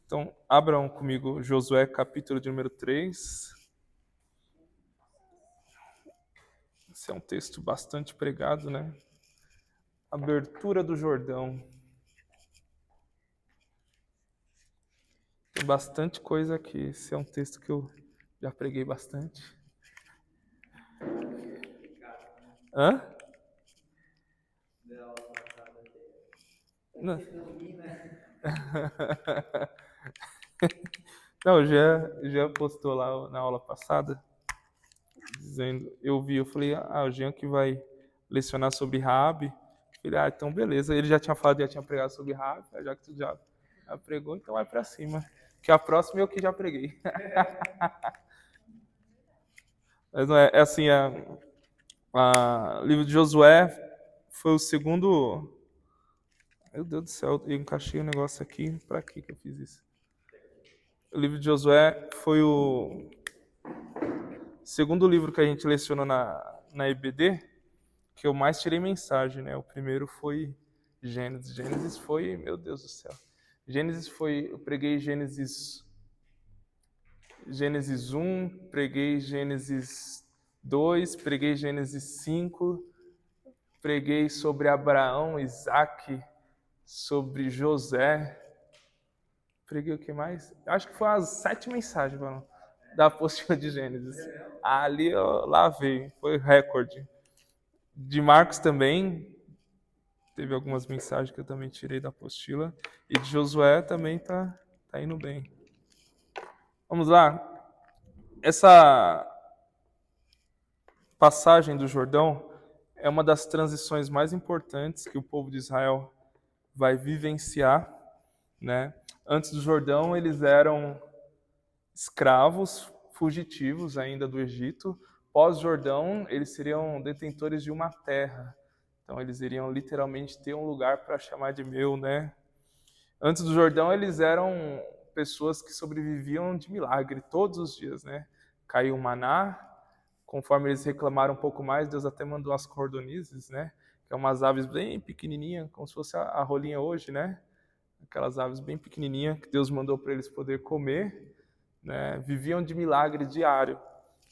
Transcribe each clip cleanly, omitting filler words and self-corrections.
Então, abram comigo Josué, capítulo de número 3. Esse é um texto bastante pregado, né? Abertura do Jordão. Tem bastante coisa aqui. Esse é um texto que eu já preguei bastante. Hã? Não. Não, já postou lá na aula passada, dizendo, eu falei, o Jean que vai lecionar sobre Raabe. Falei, então beleza. Ele já tinha falado, já tinha pregado sobre Raabe, já que tu já pregou, então vai pra cima. Que a próxima eu que já preguei. Mas não é assim, o livro de Josué foi o segundo. Meu Deus do céu, eu encaixei um negócio aqui. Pra que eu fiz isso? O livro de Josué foi o segundo livro que a gente lecionou na EBD, que eu mais tirei mensagem, né? O primeiro foi Gênesis. Gênesis foi, meu Deus do céu. Eu preguei Gênesis 1, preguei Gênesis 2, preguei Gênesis 5, preguei sobre Abraão, Isaac, sobre José. Preguei o que mais? Acho que foi as 7 mensagens, mano, da apostila de Gênesis. Ali eu lavei, foi recorde. De Marcos também, teve algumas mensagens que eu também tirei da apostila. E de Josué também tá indo bem. Vamos lá. Essa passagem do Jordão é uma das transições mais importantes que o povo de Israel vai vivenciar, né? Antes do Jordão, eles eram escravos, fugitivos ainda do Egito. Pós-Jordão, eles seriam detentores de uma terra. Então, eles iriam literalmente ter um lugar para chamar de meu, né? Antes do Jordão, eles eram pessoas que sobreviviam de milagre todos os dias, né? Caiu o maná, conforme eles reclamaram um pouco mais, Deus até mandou as cordonizes, né? Que é umas aves bem pequenininhas, como se fosse a rolinha hoje, né? Aquelas aves bem pequenininhas que Deus mandou para eles poder comer, né? Viviam de milagre diário.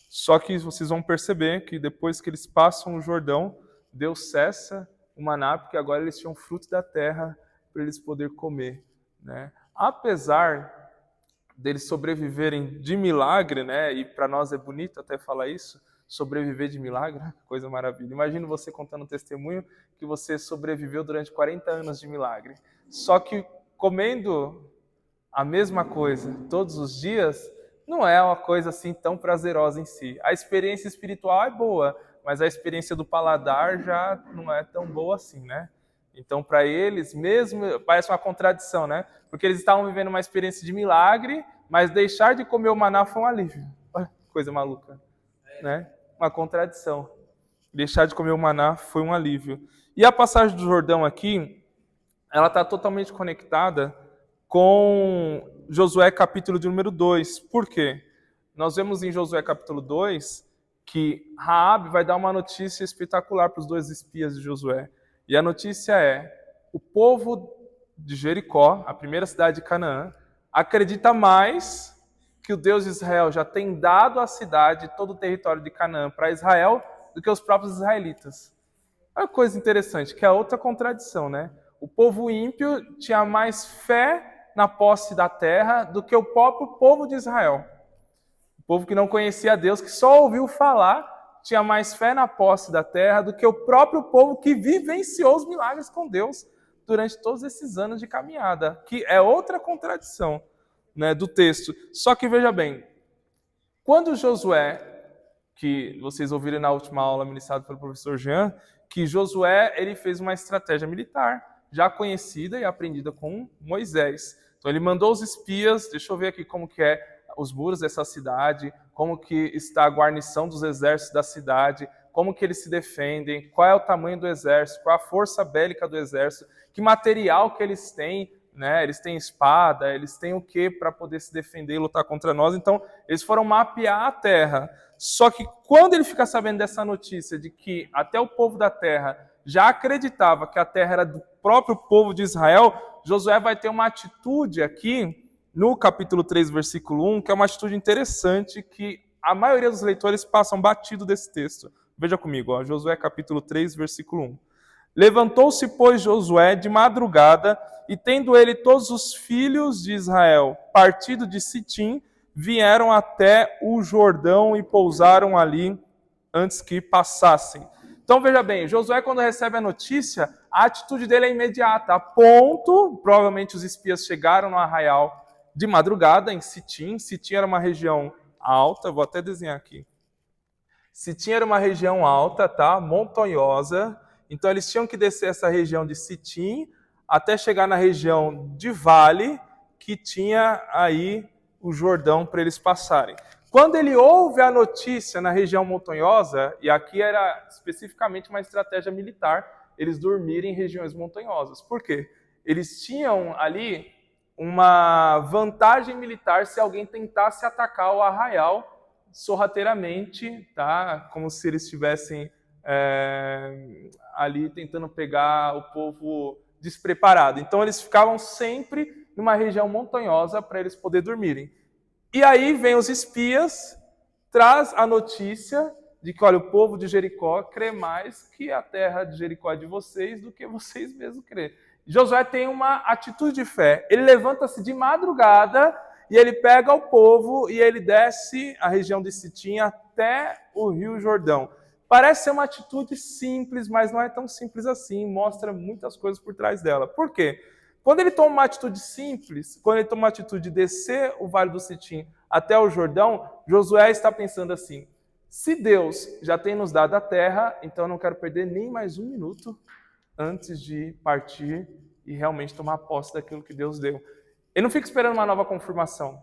Só que vocês vão perceber que depois que eles passam o Jordão, Deus cessa o maná, porque agora eles tinham fruto da terra para eles poder comer, né? Apesar deles sobreviverem de milagre, né? E para nós é bonito até falar isso, sobreviver de milagre, coisa maravilhosa. Imagina você contando um testemunho que você sobreviveu durante 40 anos de milagre. Só que comendo a mesma coisa todos os dias não é uma coisa assim tão prazerosa em si. A experiência espiritual é boa, mas a experiência do paladar já não é tão boa assim, né? Então, para eles, mesmo parece uma contradição, né? Porque eles estavam vivendo uma experiência de milagre, mas deixar de comer o maná foi um alívio. Olha, coisa maluca, né? Uma contradição. Deixar de comer o maná foi um alívio. E a passagem do Jordão aqui, ela está totalmente conectada com Josué capítulo de número 2. Por quê? Nós vemos em Josué capítulo 2 que Raabe vai dar uma notícia espetacular para os 2 espias de Josué. E a notícia é: o povo de Jericó, a primeira cidade de Canaã, acredita mais que o Deus de Israel já tem dado a cidade, todo o território de Canaã para Israel, do que os próprios israelitas. É uma coisa interessante, que é outra contradição, né? O povo ímpio tinha mais fé na posse da terra do que o próprio povo de Israel. O povo que não conhecia Deus, que só ouviu falar, tinha mais fé na posse da terra do que o próprio povo que vivenciou os milagres com Deus durante todos esses anos de caminhada, que é outra contradição, né, do texto. Só que veja bem, quando Josué, que vocês ouviram na última aula ministrada pelo professor Jean, que Josué ele fez uma estratégia militar já conhecida e aprendida com Moisés. Então ele mandou os espias, deixa eu ver aqui como que é os muros dessa cidade, como que está a guarnição dos exércitos da cidade, como que eles se defendem, qual é o tamanho do exército, qual a força bélica do exército, que material que eles têm, né? Eles têm espada, eles têm o que para poder se defender e lutar contra nós. Então eles foram mapear a terra. Só que quando ele fica sabendo dessa notícia de que até o povo da terra já acreditava que a terra era do próprio povo de Israel, Josué vai ter uma atitude aqui, no capítulo 3, versículo 1, que é uma atitude interessante que a maioria dos leitores passam batido desse texto. Veja comigo, ó, Josué capítulo 3, versículo 1. Levantou-se, pois, Josué de madrugada, e tendo ele todos os filhos de Israel partido de Sitim, vieram até o Jordão e pousaram ali antes que passassem. Então veja bem, Josué, quando recebe a notícia, a atitude dele é imediata, a ponto, provavelmente os espias chegaram no arraial de madrugada em Sitim. Sitim era uma região alta, vou até desenhar aqui. Sitim era uma região alta, tá? Montanhosa. Então eles tinham que descer essa região de Sitim até chegar na região de vale, que tinha aí o Jordão para eles passarem. Quando ele ouve a notícia na região montanhosa, e aqui era especificamente uma estratégia militar, eles dormirem em regiões montanhosas. Por quê? Eles tinham ali uma vantagem militar se alguém tentasse atacar o arraial sorrateiramente, tá? Como se eles estivessem ali tentando pegar o povo despreparado. Então eles ficavam sempre numa região montanhosa para eles poderem dormirem. E aí vem os espias, traz a notícia de que, olha, o povo de Jericó crê mais que a terra de Jericó é de vocês do que vocês mesmos crê. Josué tem uma atitude de fé. Ele levanta-se de madrugada e ele pega o povo e ele desce a região de Sitim até o Rio Jordão. Parece ser uma atitude simples, mas não é tão simples assim. Mostra muitas coisas por trás dela. Por quê? Quando ele toma uma atitude simples, quando ele toma uma atitude de descer o Vale do Sitim até o Jordão, Josué está pensando assim: se Deus já tem nos dado a terra, então eu não quero perder nem mais um minuto antes de partir e realmente tomar posse daquilo que Deus deu. Ele não fica esperando uma nova confirmação,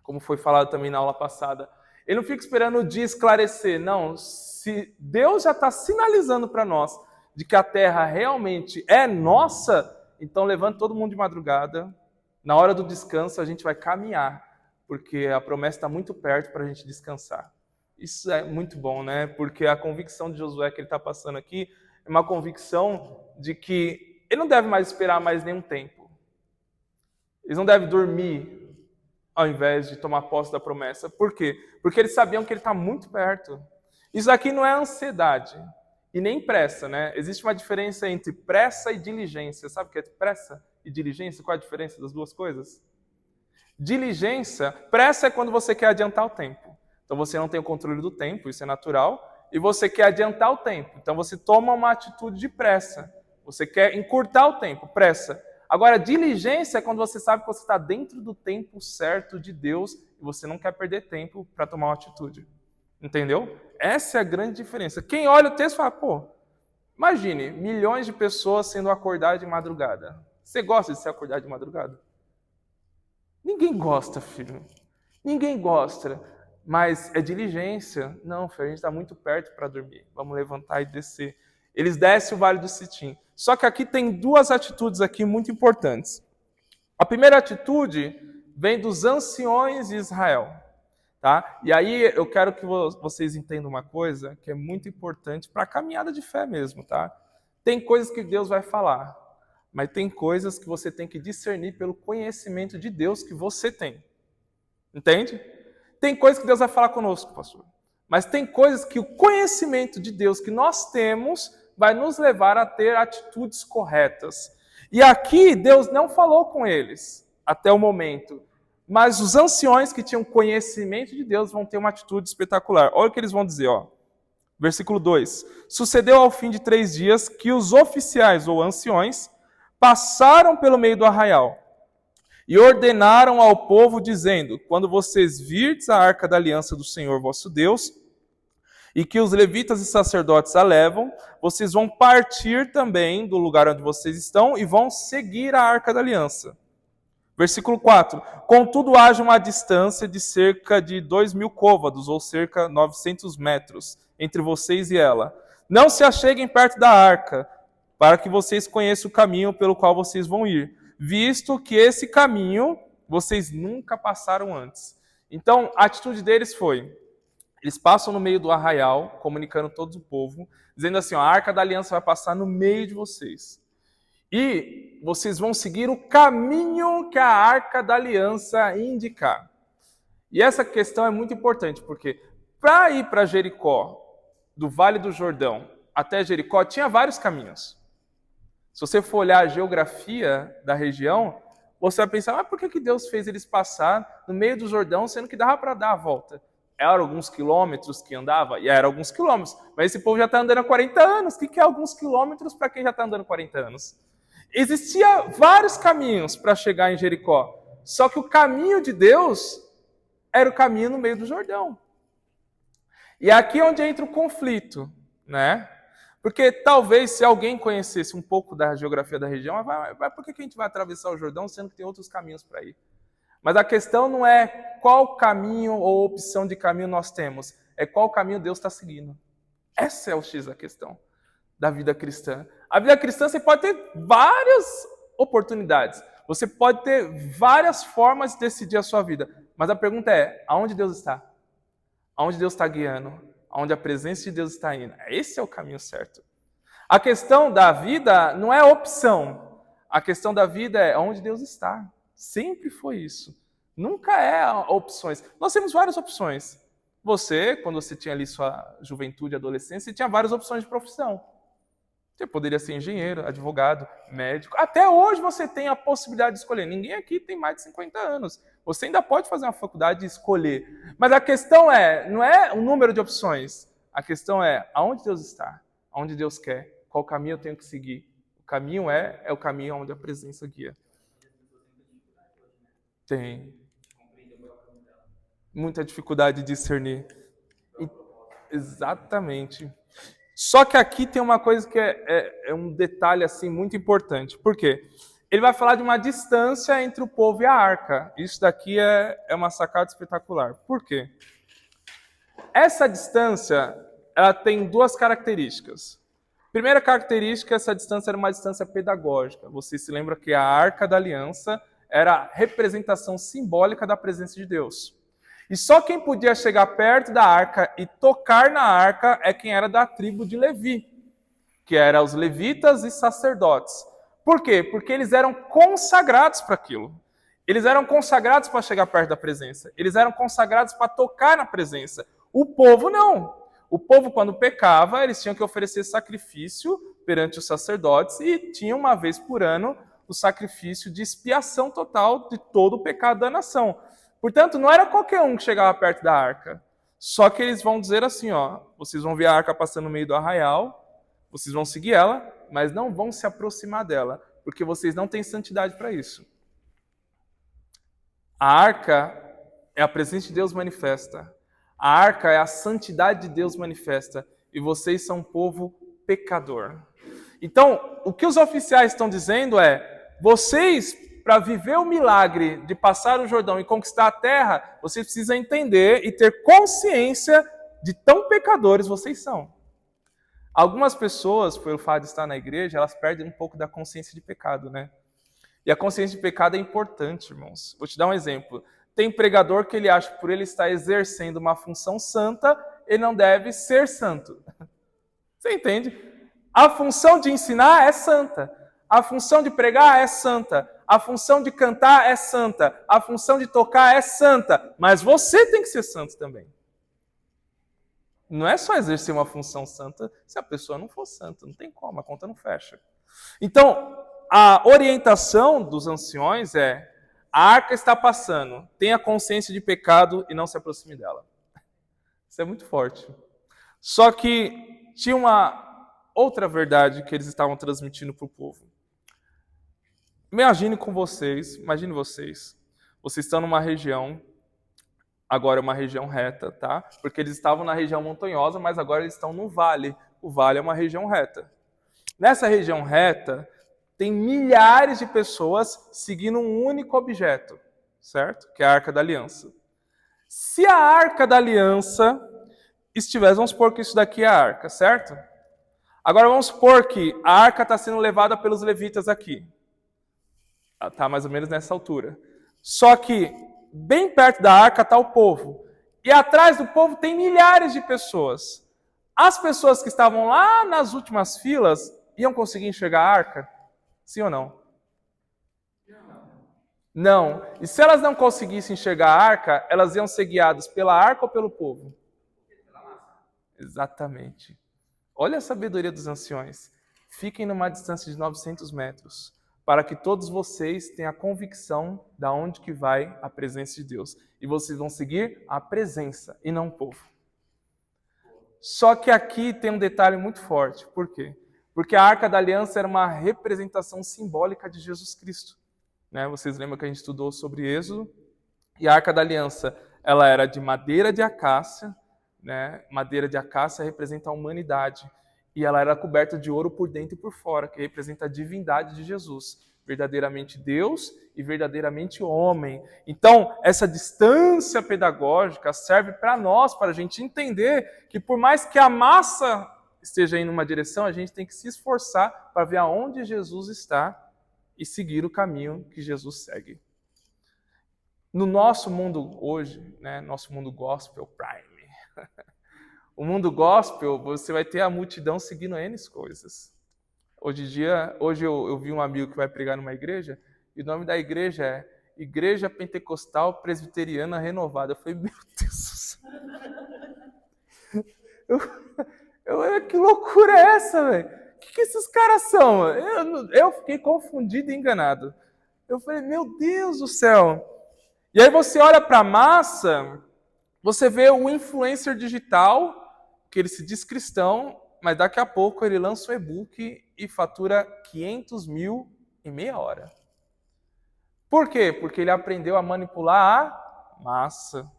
como foi falado também na aula passada. Ele não fica esperando o dia esclarecer. Não, se Deus já está sinalizando para nós de que a terra realmente é nossa, então levanta todo mundo de madrugada. Na hora do descanso a gente vai caminhar, porque a promessa está muito perto para a gente descansar. Isso é muito bom, né? Porque a convicção de Josué que ele está passando aqui é uma convicção de que ele não deve mais esperar mais nenhum tempo. Eles não devem dormir ao invés de tomar posse da promessa. Por quê? Porque eles sabiam que ele está muito perto. Isso aqui não é ansiedade e nem pressa, né? Existe uma diferença entre pressa e diligência. Sabe o que é pressa e diligência? Qual é a diferença das duas coisas? Diligência, pressa é quando você quer adiantar o tempo. Então você não tem o controle do tempo, isso é natural, e você quer adiantar o tempo. Então você toma uma atitude de pressa. Você quer encurtar o tempo, pressa. Agora, diligência é quando você sabe que você está dentro do tempo certo de Deus e você não quer perder tempo para tomar uma atitude. Entendeu? Essa é a grande diferença. Quem olha o texto fala, pô, imagine, milhões de pessoas sendo acordadas de madrugada. Você gosta de ser acordado de madrugada? Ninguém gosta, filho. Ninguém gosta. Mas é diligência. Não, filho, a gente está muito perto para dormir. Vamos levantar e descer. Eles descem o Vale do Sitim. Só que aqui tem duas atitudes aqui muito importantes. A primeira atitude vem dos anciões de Israel. Tá? E aí eu quero que vocês entendam uma coisa que é muito importante para a caminhada de fé mesmo. Tá? Tem coisas que Deus vai falar, mas tem coisas que você tem que discernir pelo conhecimento de Deus que você tem. Entende? Tem coisas que Deus vai falar conosco, pastor. Mas tem coisas que o conhecimento de Deus que nós temos vai nos levar a ter atitudes corretas. E aqui Deus não falou com eles até o momento. Mas os anciões que tinham conhecimento de Deus vão ter uma atitude espetacular. Olha o que eles vão dizer, ó. Versículo 2. Sucedeu ao fim de 3 dias que os oficiais ou anciões passaram pelo meio do arraial e ordenaram ao povo, dizendo: quando vocês virdes a arca da aliança do Senhor vosso Deus, e que os levitas e sacerdotes a levam, vocês vão partir também do lugar onde vocês estão e vão seguir a arca da aliança. Versículo 4. Contudo, haja uma distância de cerca de 2.000 côvados, ou cerca de 900 metros, entre vocês e ela. Não se acheguem perto da arca, para que vocês conheçam o caminho pelo qual vocês vão ir, visto que esse caminho vocês nunca passaram antes. Então, a atitude deles foi: eles passam no meio do arraial, comunicando todo o povo, dizendo assim, ó, a arca da aliança vai passar no meio de vocês. E vocês vão seguir o caminho que a Arca da Aliança indicar. E essa questão é muito importante, porque para ir para Jericó, do Vale do Jordão até Jericó, tinha vários caminhos. Se você for olhar a geografia da região, você vai pensar, mas por que Deus fez eles passar no meio do Jordão, sendo que dava para dar a volta? Eram alguns quilômetros que andava? E eram alguns quilômetros. Mas esse povo já está andando há 40 anos. O que é alguns quilômetros para quem já está andando 40 anos? Existia vários caminhos para chegar em Jericó. Só que o caminho de Deus era o caminho no meio do Jordão. E é aqui onde entra o conflito, né? Porque talvez se alguém conhecesse um pouco da geografia da região, por que a gente vai atravessar o Jordão sendo que tem outros caminhos para ir? Mas a questão não é qual caminho ou opção de caminho nós temos, é qual caminho Deus está seguindo. Essa é o X da questão da vida cristã. A vida cristã você pode ter várias oportunidades, você pode ter várias formas de decidir a sua vida, mas a pergunta é, aonde Deus está? Aonde Deus está guiando? Aonde a presença de Deus está indo? Esse é o caminho certo. A questão da vida não é opção. A questão da vida é onde Deus está. Sempre foi isso. Nunca é opções. Nós temos várias opções. Você, quando você tinha ali sua juventude e adolescência, você tinha várias opções de profissão. Você poderia ser engenheiro, advogado, médico. Até hoje você tem a possibilidade de escolher. Ninguém aqui tem mais de 50 anos. Você ainda pode fazer uma faculdade e escolher. Mas a questão não é o número de opções. A questão é aonde Deus está, aonde Deus quer, qual caminho eu tenho que seguir. O caminho é o caminho onde a presença guia. Tem muita dificuldade de discernir. Exatamente. Só que aqui tem uma coisa que é um detalhe assim muito importante. Por quê? Ele vai falar de uma distância entre o povo e a arca. Isso daqui é uma sacada espetacular. Por quê? Essa distância ela tem duas características. Primeira característica, essa distância era uma distância pedagógica. Você se lembra que a Arca da Aliança era a representação simbólica da presença de Deus. E só quem podia chegar perto da arca e tocar na arca é quem era da tribo de Levi, que eram os levitas e sacerdotes. Por quê? Porque eles eram consagrados para aquilo. Eles eram consagrados para chegar perto da presença. Eles eram consagrados para tocar na presença. O povo não. O povo, quando pecava, eles tinham que oferecer sacrifício perante os sacerdotes e tinham uma vez por ano o sacrifício de expiação total de todo o pecado da nação. Portanto, não era qualquer um que chegava perto da arca. Só que eles vão dizer assim, vocês vão ver a arca passando no meio do arraial, vocês vão seguir ela, mas não vão se aproximar dela, porque vocês não têm santidade para isso. A arca é a presença de Deus manifesta. A arca é a santidade de Deus manifesta. E vocês são um povo pecador. Então, o que os oficiais estão dizendo é, vocês, para viver o milagre de passar o Jordão e conquistar a terra, vocês precisam entender e ter consciência de tão pecadores vocês são. Algumas pessoas, pelo fato de estar na igreja, elas perdem um pouco da consciência de pecado, né? E a consciência de pecado é importante, irmãos. Vou te dar um exemplo. Tem pregador que ele acha que por ele estar exercendo uma função santa, ele não deve ser santo. Você entende? A função de ensinar é santa. A função de pregar é santa. A função de cantar é santa. A função de tocar é santa. Mas você tem que ser santo também. Não é só exercer uma função santa se a pessoa não for santa. Não tem como, a conta não fecha. Então, a orientação dos anciões é: a arca está passando, tenha consciência de pecado e não se aproxime dela. Isso é muito forte. Só que tinha uma outra verdade que eles estavam transmitindo para o povo. Imagine vocês, vocês estão numa região, agora é uma região reta, tá? Porque eles estavam na região montanhosa, mas agora eles estão no vale. O vale é uma região reta. Nessa região reta, tem milhares de pessoas seguindo um único objeto, certo? Que é a Arca da Aliança. Se a Arca da Aliança estivesse, vamos supor que isso daqui é a Arca, certo? Agora vamos supor que a Arca está sendo levada pelos levitas aqui. Está mais ou menos nessa altura. Só que bem perto da Arca está o povo. E atrás do povo tem milhares de pessoas. As pessoas que estavam lá nas últimas filas iam conseguir enxergar a Arca? Sim ou não? Não. E se elas não conseguissem enxergar a arca, elas iam ser guiadas pela arca ou pelo povo? Exatamente. Olha a sabedoria dos anciões. Fiquem numa distância de 900 metros, para que todos vocês tenham a convicção de onde que vai a presença de Deus. E vocês vão seguir a presença e não o povo. Só que aqui tem um detalhe muito forte. Por quê? Porque a Arca da Aliança era uma representação simbólica de Jesus Cristo. Né? Vocês lembram que a gente estudou sobre Êxodo? E a Arca da Aliança, ela era de madeira de acácia, né? Madeira de acácia representa a humanidade. E ela era coberta de ouro por dentro e por fora, que representa a divindade de Jesus. Verdadeiramente Deus e verdadeiramente homem. Então, essa distância pedagógica serve para nós, para a gente entender que por mais que a massa esteja indo numa direção, a gente tem que se esforçar para ver aonde Jesus está e seguir o caminho que Jesus segue. No nosso mundo hoje, né, nosso mundo gospel prime, o mundo gospel, você vai ter a multidão seguindo N coisas. Hoje eu vi um amigo que vai pregar numa igreja, e o nome da igreja é Igreja Pentecostal Presbiteriana Renovada. Eu falei, meu Deus do céu, que loucura é essa, velho? O que esses caras são? Eu fiquei confundido e enganado. Eu falei, meu Deus do céu. E aí você olha para a massa, você vê o influencer digital, que ele se diz cristão, mas daqui a pouco ele lança um e-book e fatura 500 mil em meia hora. Por quê? Porque ele aprendeu a manipular a massa.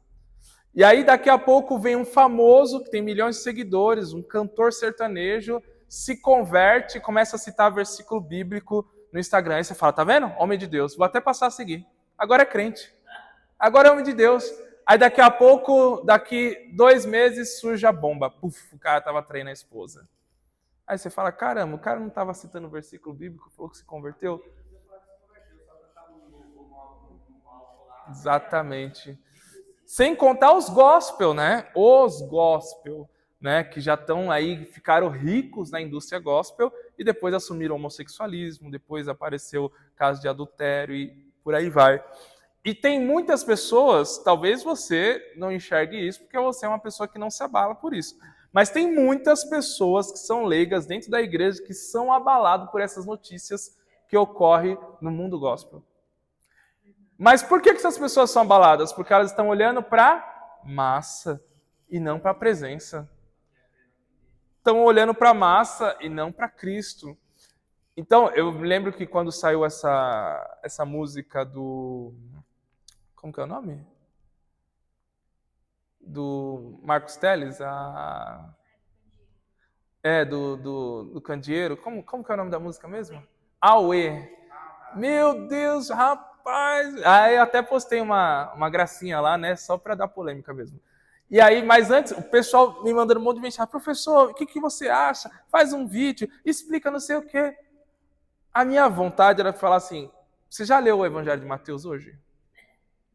E aí daqui a pouco vem um famoso, que tem milhões de seguidores, um cantor sertanejo, se converte e começa a citar versículo bíblico no Instagram. Aí você fala, tá vendo? Homem de Deus, vou até passar a seguir. Agora é crente. Agora é homem de Deus. Aí daqui a pouco, daqui 2 meses, surge a bomba. Puf, o cara estava traindo a esposa. Aí você fala, caramba, o cara não estava citando o versículo bíblico, falou que se converteu? Exatamente. Sem contar os gospel, né? Os gospel, né? Que já estão aí, ficaram ricos na indústria gospel e depois assumiram o homossexualismo, depois apareceu caso de adultério e por aí vai. E tem muitas pessoas, talvez você não enxergue isso, porque você é uma pessoa que não se abala por isso. Mas tem muitas pessoas que são leigas dentro da igreja que são abaladas por essas notícias que ocorrem no mundo gospel. Mas por que essas pessoas são abaladas? Porque elas estão olhando para massa e não para a presença. Estão olhando para a massa e não para Cristo. Então, eu lembro que quando saiu essa música do... Como que é o nome? Do Marcos Telles, do Candeeiro. Como que é o nome da música mesmo? Auê. Meu Deus, rapaz. Aí eu até postei uma gracinha lá, né? Só para dar polêmica mesmo. E aí, mas antes, o pessoal me mandando um monte de mensagem. Professor, o que você acha? Faz um vídeo, explica não sei o quê. A minha vontade era falar assim, você já leu o Evangelho de Mateus hoje?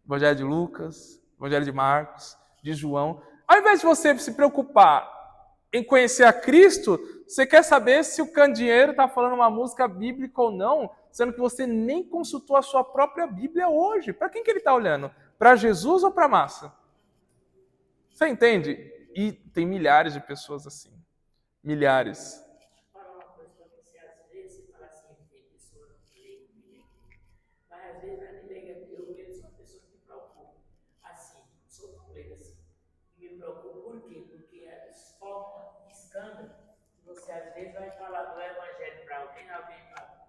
Evangelho de Lucas, Evangelho de Marcos, de João. Ao invés de você se preocupar em conhecer a Cristo, você quer saber se o candeeiro está falando uma música bíblica ou não, sendo que você nem consultou a sua própria Bíblia hoje. Para quem que ele está olhando? Para Jesus ou para a massa? Você entende? E tem milhares de pessoas assim. Milhares. Você às vezes vai falar do evangelho para alguém fala,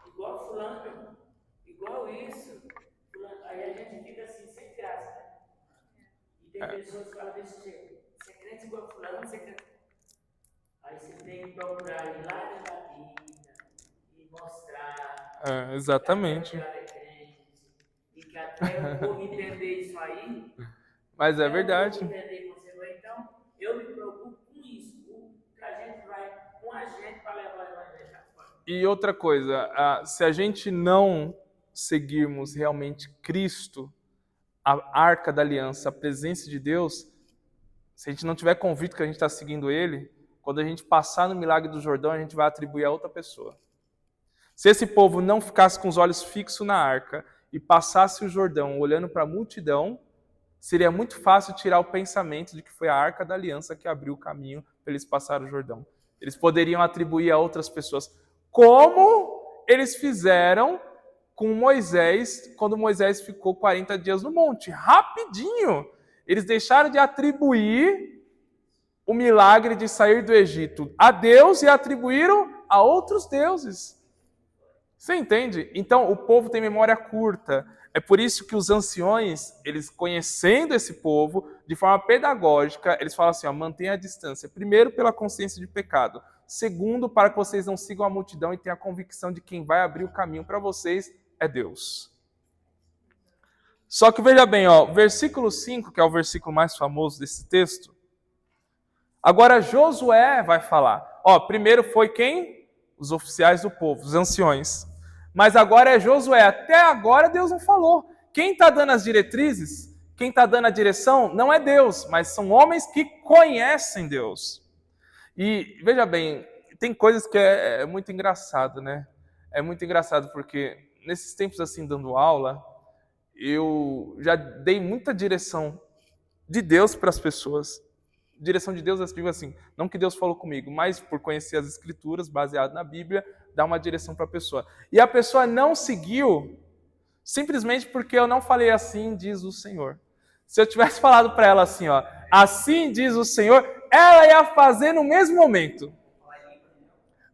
igual fulano, igual isso, fulano. Aí a gente fica assim, sem graça, né? E tem pessoas que falam desse jeito, você é crente igual fulano, você é crente. Aí você tem que procurar ir lá dentro da Bíblia e mostrar Exatamente. que é crente, e que até o povo entender isso aí. Mas é verdade. Então, eu me preocupo com isso. Que a gente vai com a gente para levar o evangelho a fora. E outra coisa, se a gente não seguirmos realmente Cristo, a arca da aliança, a presença de Deus, se a gente não tiver convicto que a gente está seguindo Ele, quando a gente passar no milagre do Jordão, a gente vai atribuir a outra pessoa. Se esse povo não ficasse com os olhos fixos na arca e passasse o Jordão olhando para a multidão, seria muito fácil tirar o pensamento de que foi a arca da aliança que abriu o caminho para eles passarem o Jordão. Eles poderiam atribuir a outras pessoas, como eles fizeram com Moisés, quando Moisés ficou 40 dias no monte. Rapidinho! Eles deixaram de atribuir o milagre de sair do Egito a Deus e atribuíram a outros deuses. Você entende? Então, o povo tem memória curta. É por isso que os anciões, eles conhecendo esse povo, de forma pedagógica, eles falam assim, ó, mantenha a distância. Primeiro, pela consciência de pecado. Segundo, para que vocês não sigam a multidão e tenham a convicção de que quem vai abrir o caminho para vocês é Deus. Só que veja bem, ó, versículo 5, que é o versículo mais famoso desse texto. Agora Josué vai falar. Ó, primeiro foi quem? Os oficiais do povo, os anciões. Mas agora é Josué. Até agora Deus não falou. Quem está dando as diretrizes, quem está dando a direção, não é Deus, mas são homens que conhecem Deus. E veja bem, tem coisas que é muito engraçado, né? É muito engraçado porque nesses tempos assim, dando aula, eu já dei muita direção de Deus para as pessoas. Direção de Deus, eu digo assim, não que Deus falou comigo, mas por conhecer as Escrituras, baseado na Bíblia, dá uma direção para a pessoa. E a pessoa não seguiu, simplesmente porque eu não falei assim, diz o Senhor. Se eu tivesse falado para ela assim, ó, assim diz o Senhor, ela ia fazer no mesmo momento.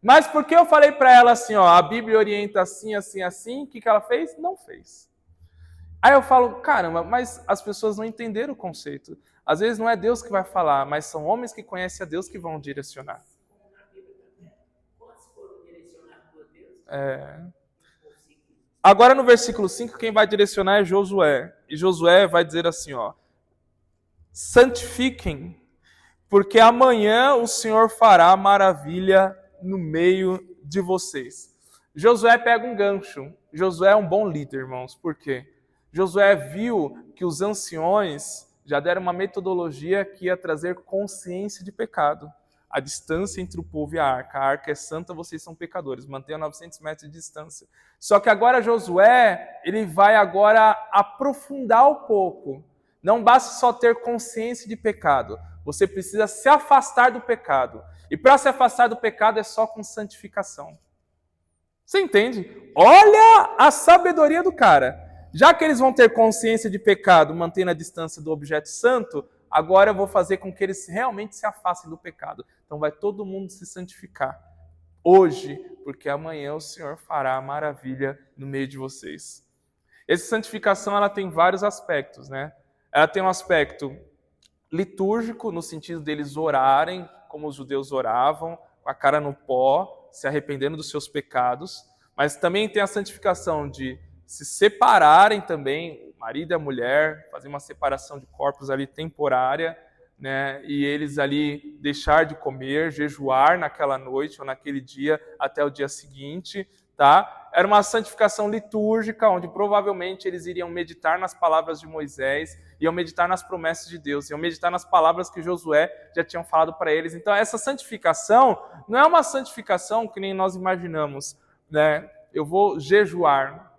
Mas porque eu falei para ela assim, ó, a Bíblia orienta assim, assim, assim, o que ela fez? Não fez. Aí eu falo, caramba, mas as pessoas não entenderam o conceito. Às vezes não é Deus que vai falar, mas são homens que conhecem a Deus que vão direcionar. Agora no versículo 5, quem vai direcionar é Josué. E Josué vai dizer assim, ó, santifiquem, porque amanhã o Senhor fará maravilha no meio de vocês. Josué pega um gancho. Josué é um bom líder, irmãos. Por quê? Josué viu que os anciões já deram uma metodologia que ia trazer consciência de pecado. A distância entre o povo e a arca. A arca é santa, vocês são pecadores. Mantenha 900 metros de distância. Só que agora Josué, ele vai agora aprofundar um pouco. Não basta só ter consciência de pecado. Você precisa se afastar do pecado. E para se afastar do pecado é só com santificação. Você entende? Olha a sabedoria do cara. Já que eles vão ter consciência de pecado, mantendo a distância do objeto santo, agora eu vou fazer com que eles realmente se afastem do pecado. Então vai todo mundo se santificar. Hoje, porque amanhã o Senhor fará a maravilha no meio de vocês. Essa santificação ela tem vários aspectos, né? Ela tem um aspecto litúrgico, no sentido deles orarem como os judeus oravam, com a cara no pó, se arrependendo dos seus pecados. Mas também tem a santificação de se separarem também, o marido e a mulher, fazer uma separação de corpos ali temporária, né? E eles ali deixar de comer, jejuar naquela noite ou naquele dia até o dia seguinte, tá? Era uma santificação litúrgica, onde provavelmente eles iriam meditar nas palavras de Moisés, iam meditar nas promessas de Deus, iam meditar nas palavras que Josué já tinham falado para eles. Então essa santificação não é uma santificação que nem nós imaginamos, né? Eu vou jejuar,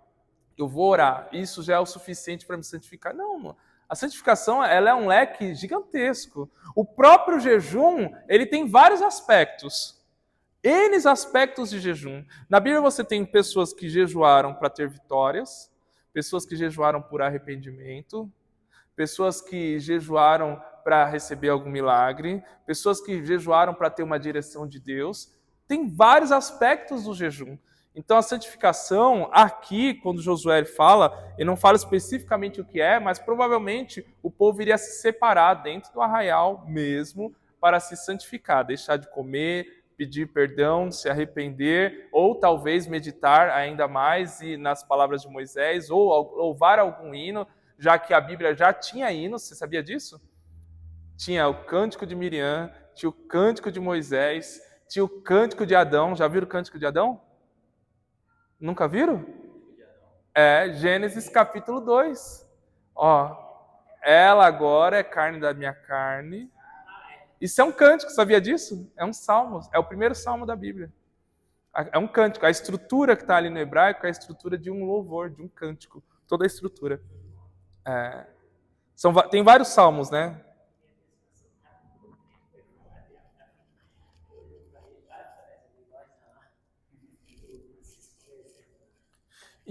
eu vou orar, isso já é o suficiente para me santificar. Não, a santificação ela é um leque gigantesco. O próprio jejum, ele tem vários aspectos. N aspectos de jejum. Na Bíblia você tem pessoas que jejuaram para ter vitórias, pessoas que jejuaram por arrependimento, pessoas que jejuaram para receber algum milagre, pessoas que jejuaram para ter uma direção de Deus. Tem vários aspectos do jejum. Então a santificação, aqui, quando Josué fala, ele não fala especificamente o que é, mas provavelmente o povo iria se separar dentro do arraial mesmo para se santificar, deixar de comer, pedir perdão, se arrepender, ou talvez meditar ainda mais nas palavras de Moisés, ou louvar algum hino, já que a Bíblia já tinha hinos, você sabia disso? Tinha o cântico de Miriam, tinha o cântico de Moisés, tinha o cântico de Adão. Já viram o cântico de Adão? Nunca viram? É, Gênesis capítulo 2. Ó, ela agora é carne da minha carne. Isso é um cântico, sabia disso? É um salmo, é o primeiro salmo da Bíblia. É um cântico. A estrutura que está ali no hebraico é a estrutura de um louvor, de um cântico. Toda a estrutura. Tem vários salmos, né?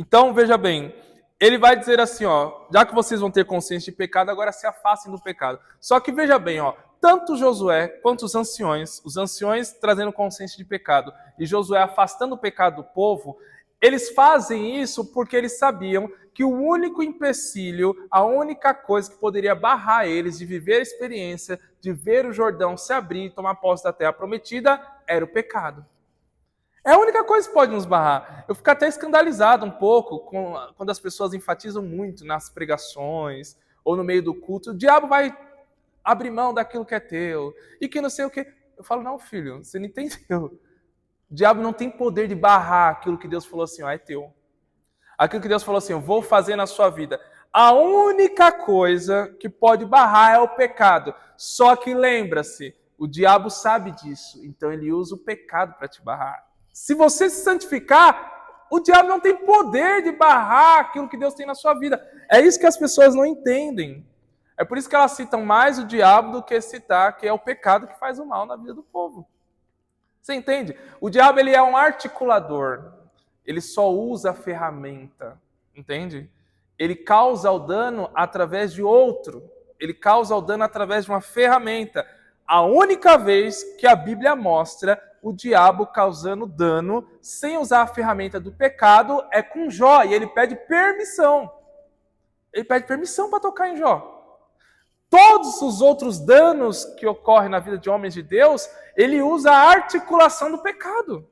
Então, veja bem, ele vai dizer assim, ó, já que vocês vão ter consciência de pecado, agora se afastem do pecado. Só que veja bem, ó, tanto Josué quanto os anciões trazendo consciência de pecado e Josué afastando o pecado do povo, eles fazem isso porque eles sabiam que o único empecilho, a única coisa que poderia barrar eles de viver a experiência, de ver o Jordão se abrir e tomar posse da terra prometida, era o pecado. É a única coisa que pode nos barrar. Eu fico até escandalizado um pouco quando as pessoas enfatizam muito nas pregações ou no meio do culto. O diabo vai abrir mão daquilo que é teu e que não sei o que. Eu falo, não, filho, você não entendeu. O diabo não tem poder de barrar aquilo que Deus falou assim, ó, é teu. Aquilo que Deus falou assim, eu vou fazer na sua vida. A única coisa que pode barrar é o pecado. Só que lembra-se, o diabo sabe disso, então ele usa o pecado para te barrar. Se você se santificar, o diabo não tem poder de barrar aquilo que Deus tem na sua vida. É isso que as pessoas não entendem. É por isso que elas citam mais o diabo do que citar que é o pecado que faz o mal na vida do povo. Você entende? O diabo ele é um articulador. Ele só usa a ferramenta. Entende? Ele causa o dano através de outro. Ele causa o dano através de uma ferramenta. A única vez que a Bíblia mostra o diabo causando dano sem usar a ferramenta do pecado é com Jó. E ele pede permissão. Ele pede permissão para tocar em Jó. Todos os outros danos que ocorrem na vida de homens de Deus, ele usa a articulação do pecado.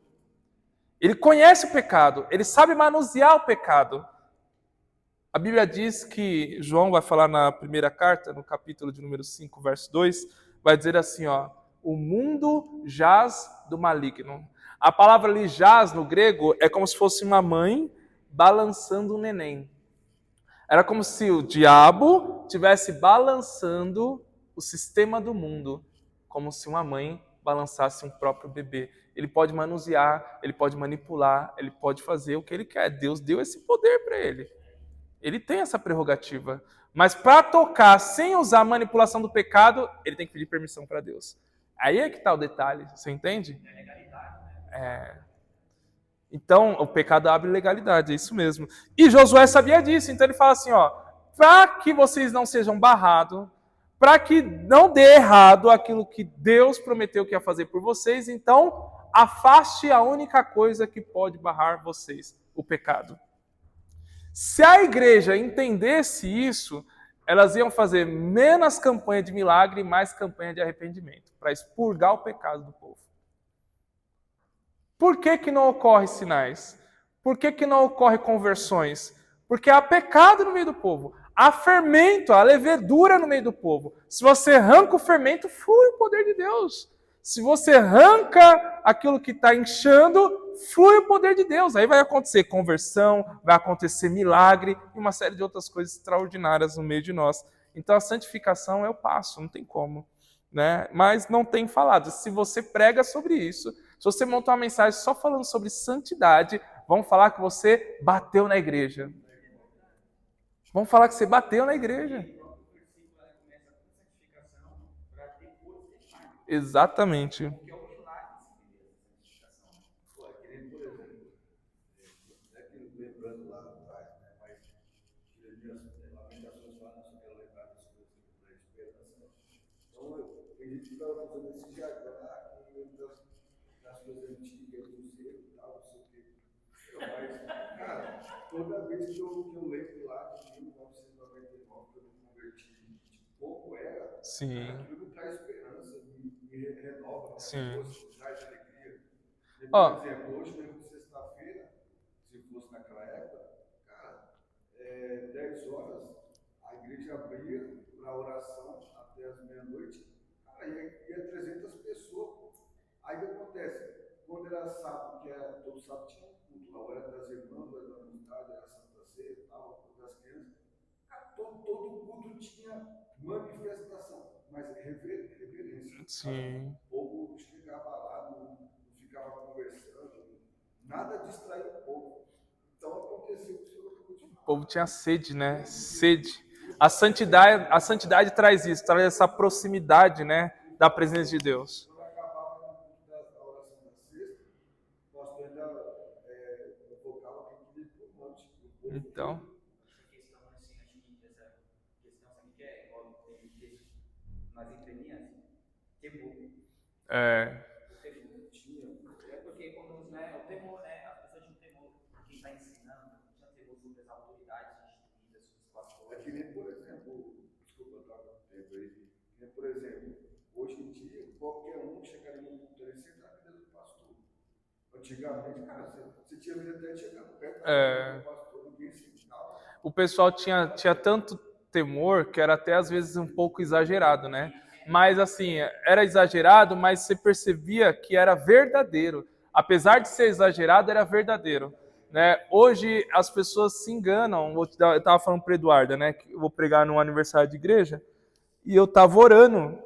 Ele conhece o pecado, ele sabe manusear o pecado. A Bíblia diz que, João vai falar na primeira carta, no capítulo de número 5, verso 2, vai dizer assim, ó, o mundo jaz do maligno. A palavra ali jaz, no grego, é como se fosse uma mãe balançando um neném. Era como se o diabo estivesse balançando o sistema do mundo, como se uma mãe balançasse um próprio bebê. Ele pode manusear, ele pode manipular, ele pode fazer o que ele quer. Deus deu esse poder para ele. Ele tem essa prerrogativa. Mas para tocar sem usar a manipulação do pecado, ele tem que pedir permissão para Deus. Aí é que está o detalhe, você entende? Então, o pecado abre legalidade, é isso mesmo. E Josué sabia disso, então ele fala assim, ó, para que vocês não sejam barrados, para que não dê errado aquilo que Deus prometeu que ia fazer por vocês, então afaste a única coisa que pode barrar vocês, o pecado. Se a igreja entendesse isso, elas iam fazer menos campanha de milagre e mais campanha de arrependimento, para expurgar o pecado do povo. Por que não ocorre sinais? Por que não ocorre conversões? Porque há pecado no meio do povo. Há fermento, há levedura no meio do povo. Se você arranca o fermento, flui o poder de Deus. Se você arranca aquilo que está inchando, flui o poder de Deus. Aí vai acontecer conversão, vai acontecer milagre e uma série de outras coisas extraordinárias no meio de nós. Então a santificação é o passo, não tem como. Né? Mas não tem falado. Se você prega sobre isso, se você montar uma mensagem só falando sobre santidade, vão falar que você bateu na igreja. Vão falar que você bateu na igreja. Exatamente. Lembrando lá atrás, né? Mas Lamentações fala sobre ela lembrar das coisas da esperança. Então, ele ficava fazendo esse jargão das coisas antigas, do zelo e tal, não sei o quê. Mas, cara, toda vez que eu lembro lá de 1999, que eu me converti, de como era, Sim. aquilo me traz esperança, me renova, me Sim. força, me traz alegria. E, Ó. por exemplo, hoje mesmo, sexta-feira, se fosse naquela época, cara, 10 horas, a igreja abria para oração até as meia-noite, cara, ia 300 pessoas. Aí o que acontece? Quando era sábado, todo sábado tinha um culto lá, hora das irmãs, hora da vontade, era Santa Ceia e tal, culto das crianças. Cara, todo culto tinha manifestação, mas reverência. Sim. O povo chegava lá, não ficava conversando, nada distraiu o povo. Então aconteceu o que o senhor acabou de falar. O povo tinha sede, né? Sede. A santidade traz isso, traz essa proximidade, né, da presença de Deus. Quando acabava o culto da oração da sexta, o pastor ainda convocava quem queria ir para o monte. O povo Então, Essa questão, assim, acho que essa questão, sabe que é igual tem texto nas entrelinhas, temor. O temor tinha. É porque quando, né, o temor, né, as pessoas tinham temor por quem está ensinando, tinha temor sobre as autoridades instituídas, sobre os É pastores. que nem, por exemplo, desculpa, eu estava com tempo aí, que nem, por exemplo, hoje em dia, qualquer um chegaria no culto ali sem estar vida do pastor. Antigamente, cara, você tinha medo até de chegar perto do pastor, ninguém sentava. o pessoal tinha tanto temor que era até às vezes um pouco exagerado, né? Mas assim, era exagerado, mas você percebia que era verdadeiro. Apesar de ser exagerado, era verdadeiro. Né? Hoje as pessoas se enganam. Eu estava falando para Eduarda, né? Que eu vou pregar num aniversário de igreja, e eu estava orando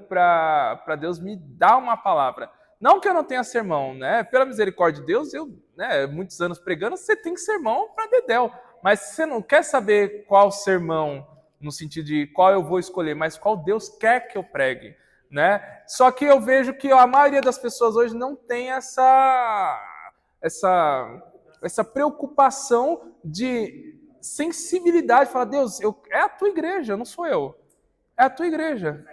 para Deus me dar uma palavra. Não que eu não tenha sermão, né? Pela misericórdia de Deus, eu, né, muitos anos pregando, você tem sermão para dedéu. Mas se você não quer saber qual sermão, no sentido de qual eu vou escolher, mas qual Deus quer que eu pregue, né? Só que eu vejo que a maioria das pessoas hoje não tem essa preocupação de sensibilidade. Falar, Deus, é a tua igreja, não sou eu. É a tua igreja.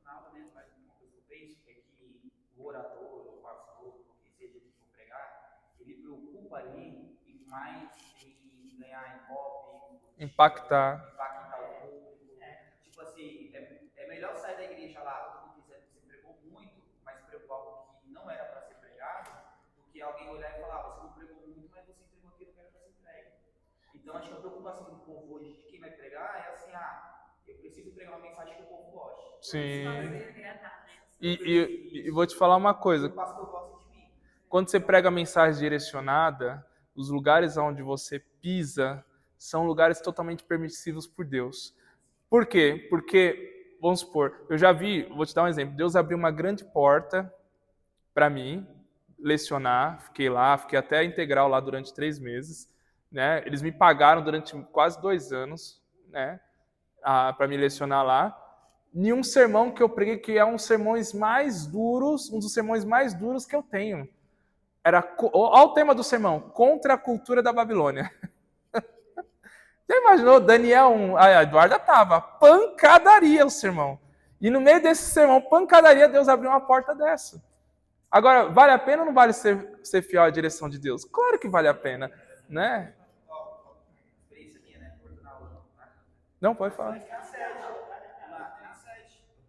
Na aula, né, faz uma coisa que eu vejo, é que o orador, o pastor, o que seja que for pregar, ele preocupa ali mais em ganhar ibope, Impactar. impactar o público. Tipo assim, é melhor sair da igreja lá, todo mundo dizendo que você pregou muito, mas pregou algo que não era para ser pregado, do que alguém olhar e falar, você não pregou muito, mas você entregou aquilo que era para ser entregue. Então, acho que a preocupação do povo hoje de quem vai pregar é assim, eu preciso pregar uma mensagem que o povo goste. Sim. Fazer agradar, né? E vou te falar uma coisa. O pastor gosta de mim. Quando você prega mensagem direcionada, os lugares onde você pisa são lugares totalmente permissivos por Deus. Por quê? Porque, vamos supor, eu já vi, vou te dar um exemplo, Deus abriu uma grande porta para mim lecionar, fiquei lá, fiquei até a integral lá durante 3 meses, né? Eles me pagaram durante quase 2 anos, né? Para me lecionar lá. Em um sermão que eu preguei, que é um dos sermões mais duros que eu tenho. Olha o tema do sermão, contra a cultura da Babilônia. Você imaginou, Daniel 1, a Eduarda estava, pancadaria o sermão. E no meio desse sermão, pancadaria, Deus abriu uma porta dessa. Agora, vale a pena ou não vale ser fiel à direção de Deus? Claro que vale a pena, né? Experiência minha, né? Cortando a aula. Não, pode falar. Na sede.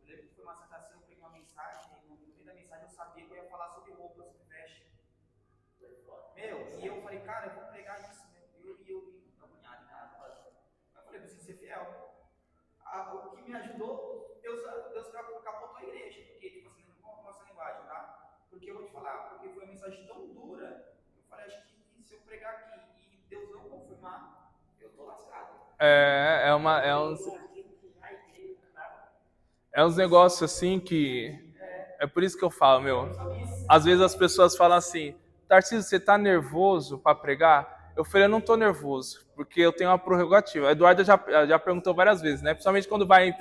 Eu lembro que foi uma sentação, eu peguei uma mensagem, e no meio da mensagem eu sabia que eu ia falar sobre roupas que veste. E eu falei, cara, eu vou pregar isso, né? E eu agoniado em casa. Eu falei, preciso ser fiel. O que me ajudou, Deus capotou a igreja. Porque, tipo assim, não vou nossa linguagem, tá? Porque eu vou te falar, porque foi uma mensagem tão dura, eu falei, acho que se eu pregar aqui e Deus não confirmar, eu tô lascado. É uns negócios assim que... É por isso que eu falo, meu. Às vezes as pessoas falam assim, Tarcísio, você tá nervoso para pregar? Eu falei, eu não tô nervoso, porque eu tenho uma prerrogativa. A Eduarda já perguntou várias vezes, né? Principalmente quando vai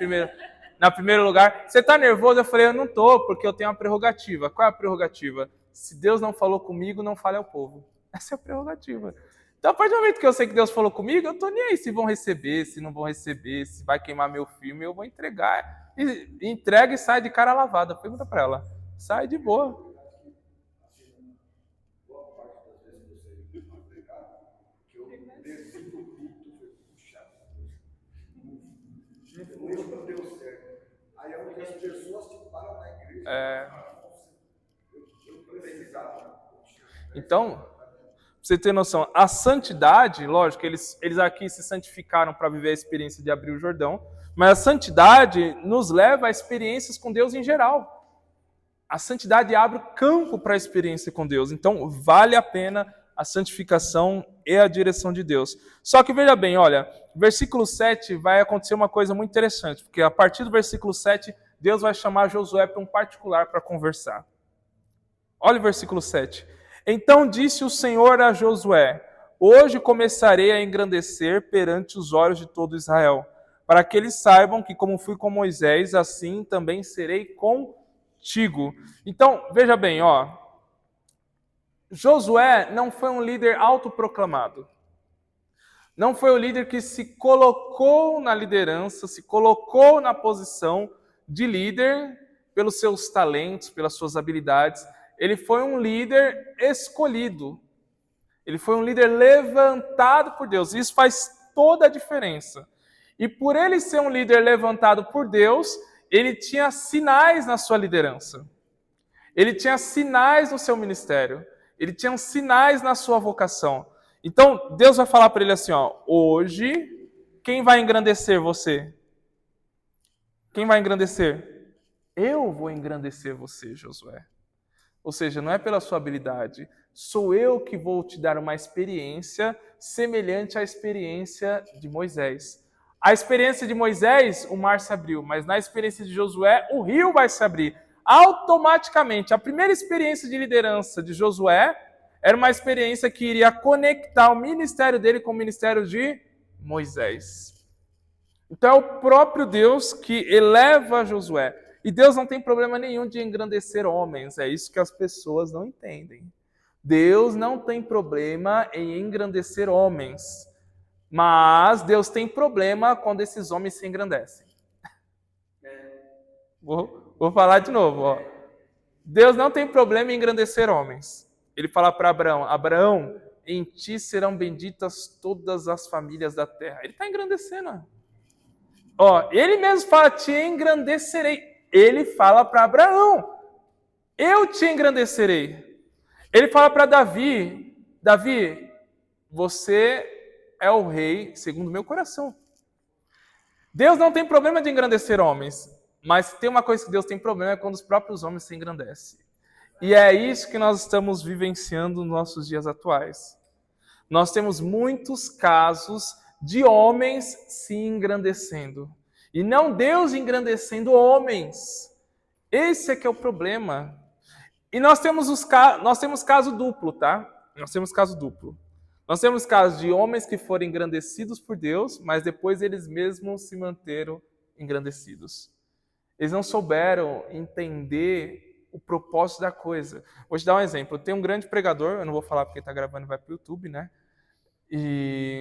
na primeiro lugar. Você tá nervoso? Eu falei, eu não tô, porque eu tenho uma prerrogativa. Qual é a prerrogativa? Se Deus não falou comigo, não fale ao povo. Essa é a prerrogativa. Então, a partir do momento que eu sei que Deus falou comigo, eu tô nem aí se vão receber, se não vão receber, se vai queimar meu filme, eu vou entregar. Entrega e sai de cara lavada. Pergunta para ela. Sai de boa. Boa parte das vezes que você vai pregar, que eu decido o culto, foi puxado. Não deu certo. Aí é onde as pessoas te param na igreja. Eu precisava. Então, pra você ter noção, a santidade, lógico, eles aqui se santificaram para viver a experiência de abrir o Jordão, mas a santidade nos leva a experiências com Deus em geral. A santidade abre o campo para a experiência com Deus. Então, vale a pena a santificação e a direção de Deus. Só que veja bem, olha, versículo 7 vai acontecer uma coisa muito interessante, porque a partir do versículo 7, Deus vai chamar Josué para um particular para conversar. Olha o versículo 7. Então disse o Senhor a Josué: hoje começarei a engrandecer perante os olhos de todo Israel, para que eles saibam que como fui com Moisés, assim também serei contigo. Então, veja bem, Josué não foi um líder autoproclamado. Não foi o líder que se colocou na liderança, se colocou na posição de líder pelos seus talentos, pelas suas habilidades. Ele foi um líder escolhido. Ele foi um líder levantado por Deus. Isso faz toda a diferença. E por ele ser um líder levantado por Deus, ele tinha sinais na sua liderança. Ele tinha sinais no seu ministério. Ele tinha sinais na sua vocação. Então, Deus vai falar para ele assim, hoje, quem vai engrandecer você? Quem vai engrandecer? Eu vou engrandecer você, Josué. Ou seja, não é pela sua habilidade, sou eu que vou te dar uma experiência semelhante à experiência de Moisés. A experiência de Moisés, o mar se abriu, mas na experiência de Josué, o rio vai se abrir. Automaticamente, a primeira experiência de liderança de Josué era uma experiência que iria conectar o ministério dele com o ministério de Moisés. Então é o próprio Deus que eleva Josué. E Deus não tem problema nenhum de engrandecer homens. É isso que as pessoas não entendem. Deus não tem problema em engrandecer homens. Mas Deus tem problema quando esses homens se engrandecem. Vou falar de novo. Deus não tem problema em engrandecer homens. Ele fala para Abraão, Abraão, em ti serão benditas todas as famílias da terra. Ele está engrandecendo. Ele mesmo fala, te engrandecerei. Ele fala para Abraão, eu te engrandecerei. Ele fala para Davi, Davi, você é o rei segundo o meu coração. Deus não tem problema de engrandecer homens, mas tem uma coisa que Deus tem problema, é quando os próprios homens se engrandecem. E é isso que nós estamos vivenciando nos nossos dias atuais. Nós temos muitos casos de homens se engrandecendo. E não Deus engrandecendo homens. Esse é que é o problema. E nós temos caso duplo, tá? Nós temos caso duplo. Nós temos casos de homens que foram engrandecidos por Deus, mas depois eles mesmos se manteram engrandecidos. Eles não souberam entender o propósito da coisa. Vou te dar um exemplo. Tem um grande pregador, eu não vou falar porque está gravando e vai para o YouTube, né?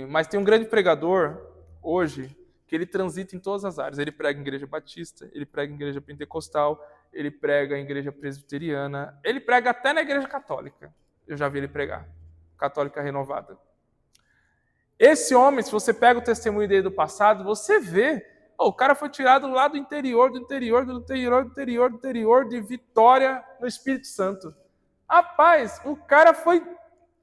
Mas tem um grande pregador hoje que ele transita em todas as áreas. Ele prega em igreja batista, ele prega em igreja pentecostal, ele prega em igreja presbiteriana, ele prega até na igreja católica. Eu já vi ele pregar. Católica renovada. Esse homem, se você pega o testemunho dele do passado, você vê, o cara foi tirado lá do interior de Vitória, no Espírito Santo. Rapaz, o cara foi...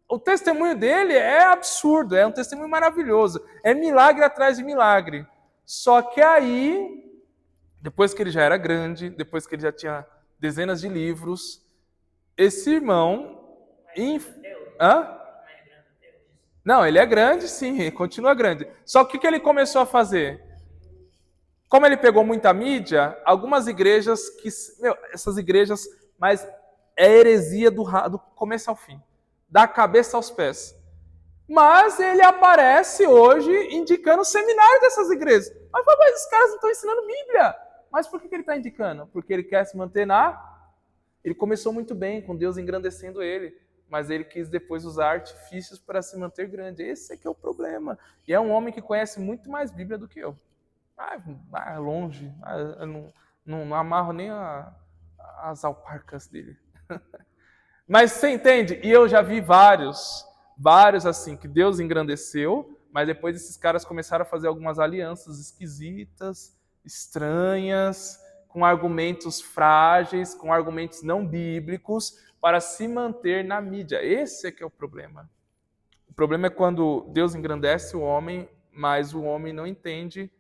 O testemunho dele é absurdo, é um testemunho maravilhoso. É milagre atrás de milagre. Só que aí, depois que ele já era grande, depois que ele já tinha dezenas de livros, esse irmão... Não, ele é grande, sim, ele continua grande. Só que o que ele começou a fazer? Como ele pegou muita mídia, algumas igrejas essas igrejas, mas é heresia do começo ao fim, da cabeça aos pés. Mas ele aparece hoje indicando o seminário dessas igrejas. Mas os caras não estão ensinando Bíblia. Mas por que ele está indicando? Porque ele quer se manter Ele começou muito bem, com Deus engrandecendo ele. Mas ele quis depois usar artifícios para se manter grande. Esse é que é o problema. E é um homem que conhece muito mais Bíblia do que eu. Vai longe. Eu não amarro nem as alparcas dele. Mas você entende? E eu já vi vários assim, que Deus engrandeceu, mas depois esses caras começaram a fazer algumas alianças esquisitas, estranhas, com argumentos frágeis, com argumentos não bíblicos, para se manter na mídia. Esse é que é o problema. O problema é quando Deus engrandece o homem, mas o homem não entende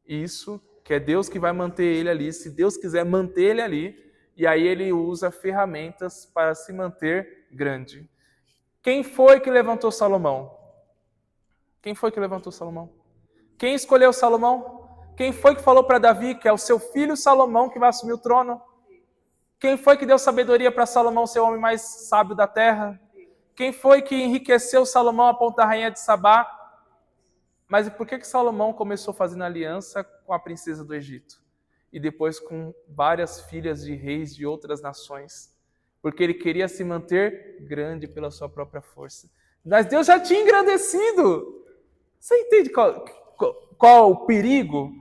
isso, que é Deus que vai manter ele ali. Se Deus quiser manter ele ali, e aí ele usa ferramentas para se manter grande. Quem foi que levantou Salomão? Quem foi que levantou Salomão? Quem escolheu Salomão? Quem foi que falou para Davi que é o seu filho Salomão que vai assumir o trono? Quem foi que deu sabedoria para Salomão ser o homem mais sábio da terra? Quem foi que enriqueceu Salomão a ponto da rainha de Sabá? Mas por que Salomão começou fazendo aliança com a princesa do Egito? E depois com várias filhas de reis de outras nações? Porque ele queria se manter grande pela sua própria força. Mas Deus já tinha engrandecido. Você entende qual o perigo?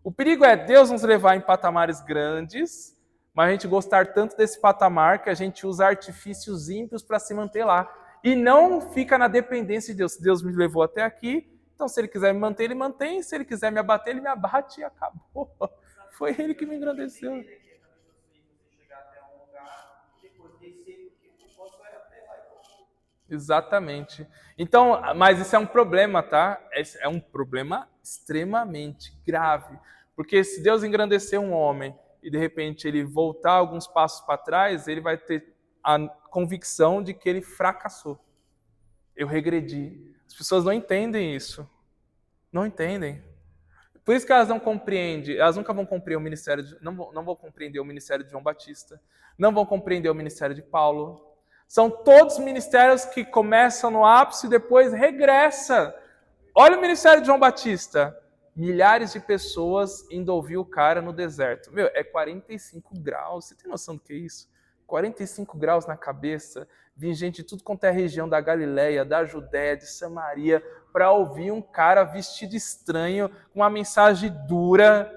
O perigo é Deus nos levar em patamares grandes, mas a gente gostar tanto desse patamar que a gente usa artifícios ímpios para se manter lá. E não fica na dependência de Deus. Se Deus me levou até aqui, então se Ele quiser me manter, Ele mantém. Se Ele quiser me abater, Ele me abate e acabou. Foi Ele que me engrandeceu. Exatamente. Então, mas isso é um problema, tá? É um problema extremamente grave. Porque se Deus engrandecer um homem e de repente ele voltar alguns passos para trás, ele vai ter a convicção de que ele fracassou. Eu regredi. As pessoas não entendem isso. Não entendem. Por isso que elas não compreendem, elas nunca vão compreender o ministério, não vão compreender o ministério de João Batista, não vão compreender o ministério de Paulo. São todos ministérios que começam no ápice e depois regressa. Olha o ministério de João Batista. Milhares de pessoas indo ouvir o cara no deserto. Meu, é 45 graus. Você tem noção do que é isso? 45 graus na cabeça. Vim gente de tudo quanto é região da Galileia, da Judéia, de Samaria, para ouvir um cara vestido estranho, com uma mensagem dura.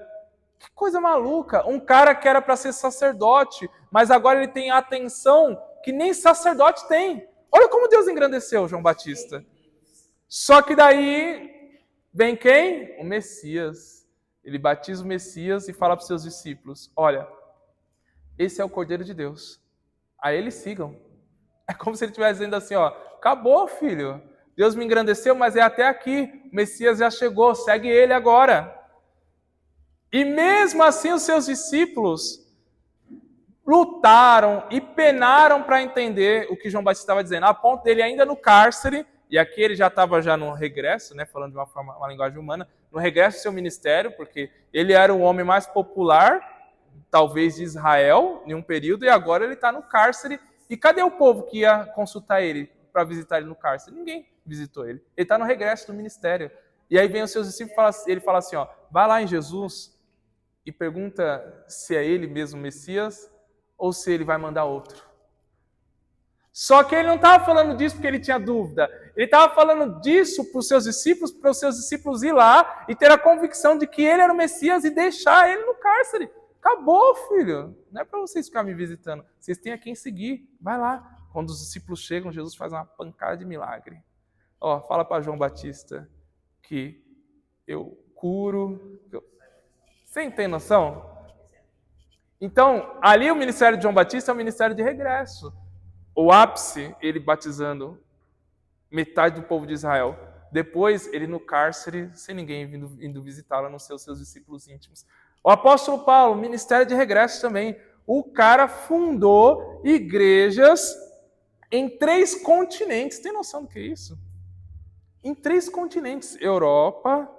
Que coisa maluca. Um cara que era para ser sacerdote, mas agora ele tem atenção que nem sacerdote tem. Olha como Deus engrandeceu João Batista. Só que daí vem quem? O Messias. Ele batiza o Messias e fala para os seus discípulos, olha, esse é o Cordeiro de Deus. A ele sigam. É como se ele estivesse dizendo assim, ó, acabou, filho. Deus me engrandeceu, mas é até aqui. O Messias já chegou, segue ele agora. E mesmo assim os seus discípulos lutaram e penaram para entender o que João Batista estava dizendo, a ponto dele ainda no cárcere, e aqui ele já estava no regresso, né, falando de uma linguagem humana, no regresso do seu ministério, porque ele era o homem mais popular, talvez de Israel, em um período, e agora ele está no cárcere. E cadê o povo que ia consultar ele para visitar ele no cárcere? Ninguém visitou ele. Ele está no regresso do ministério. E aí vem os seus discípulos, ele fala assim, ó, vai lá em Jesus e pergunta se é ele mesmo o Messias ou se ele vai mandar outro. Só que ele não estava falando disso porque ele tinha dúvida. Ele estava falando disso para os seus discípulos ir lá e ter a convicção de que ele era o Messias e deixar ele no cárcere. Acabou, filho. Não é para vocês ficarem me visitando. Vocês têm a quem seguir. Vai lá. Quando os discípulos chegam, Jesus faz uma pancada de milagre. Ó, fala para João Batista que eu curo. Você tem noção? Então, ali o ministério de João Batista é um ministério de regresso. O ápice, ele batizando metade do povo de Israel. Depois, ele no cárcere, sem ninguém indo visitá-lo, a não ser os seus discípulos íntimos. O apóstolo Paulo, ministério de regresso também. O cara fundou igrejas em 3 continentes. Tem noção do que é isso? Em 3 continentes. Europa,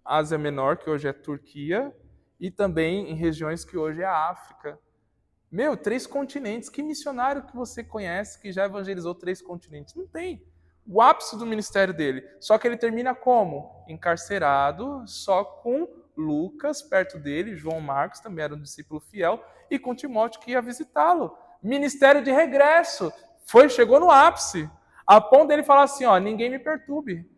Ásia Menor, que hoje é Turquia, e também em regiões que hoje é a África. Meu, 3 continentes. Que missionário que você conhece que já evangelizou 3 continentes? Não tem. O ápice do ministério dele. Só que ele termina como? Encarcerado, só com Lucas perto dele, João Marcos também era um discípulo fiel, e com Timóteo que ia visitá-lo. Ministério de regresso. Chegou no ápice. A ponto dele falar assim, ó, ninguém me perturbe.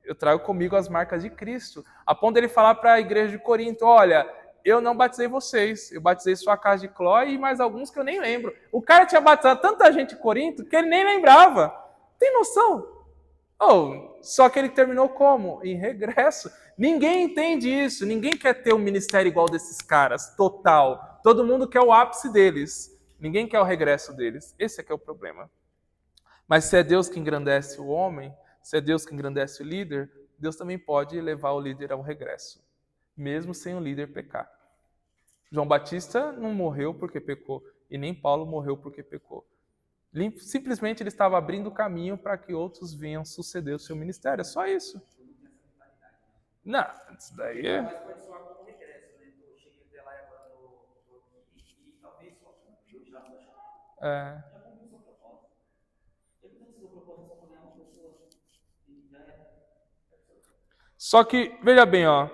Eu trago comigo as marcas de Cristo. A ponto dele falar para a igreja de Corinto, olha, eu não batizei vocês, eu batizei sua casa de Clói e mais alguns que eu nem lembro. O cara tinha batizado tanta gente em Corinto que ele nem lembrava. Tem noção? Só que ele terminou como? Em regresso. Ninguém entende isso, ninguém quer ter um ministério igual desses caras, total. Todo mundo quer o ápice deles, ninguém quer o regresso deles. Esse é que é o problema. Mas se é Deus que engrandece o homem, se é Deus que engrandece o líder, Deus também pode levar o líder ao regresso, mesmo sem o líder pecar. João Batista não morreu porque pecou, e nem Paulo morreu porque pecou. Simplesmente ele estava abrindo o caminho para que outros venham suceder o seu ministério. É só isso. Não, isso daí é... Mas pode soar como regresso, né? Eu cheguei até lá e agora estou aqui e talvez eu já É. Já cumpriu seu propósito. Ele não precisa do propósito só para ganhar uma pessoa. E já é. Só que, veja bem, ó.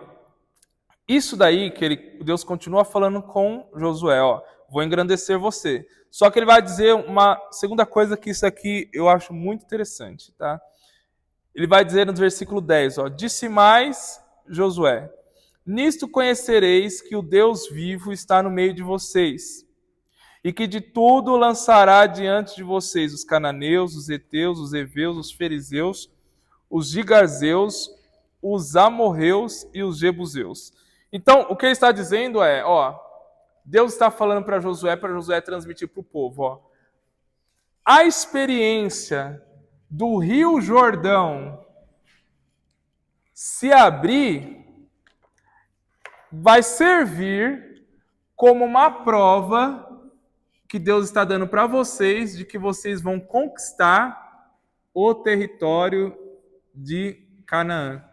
Isso daí que Deus continua falando com Josué, ó. Vou engrandecer você. Só que ele vai dizer uma segunda coisa que isso aqui eu acho muito interessante, tá? Ele vai dizer no versículo 10, ó. Disse mais Josué: nisto conhecereis que o Deus vivo está no meio de vocês, e que de tudo lançará diante de vocês os cananeus, os heteus, os heveus, os fariseus, os gigarzeus, os amorreus e os jebuseus. Então, o que ele está dizendo é, ó, Deus está falando para Josué transmitir para o povo, ó. A experiência do Rio Jordão se abrir vai servir como uma prova que Deus está dando para vocês de que vocês vão conquistar o território de Canaã.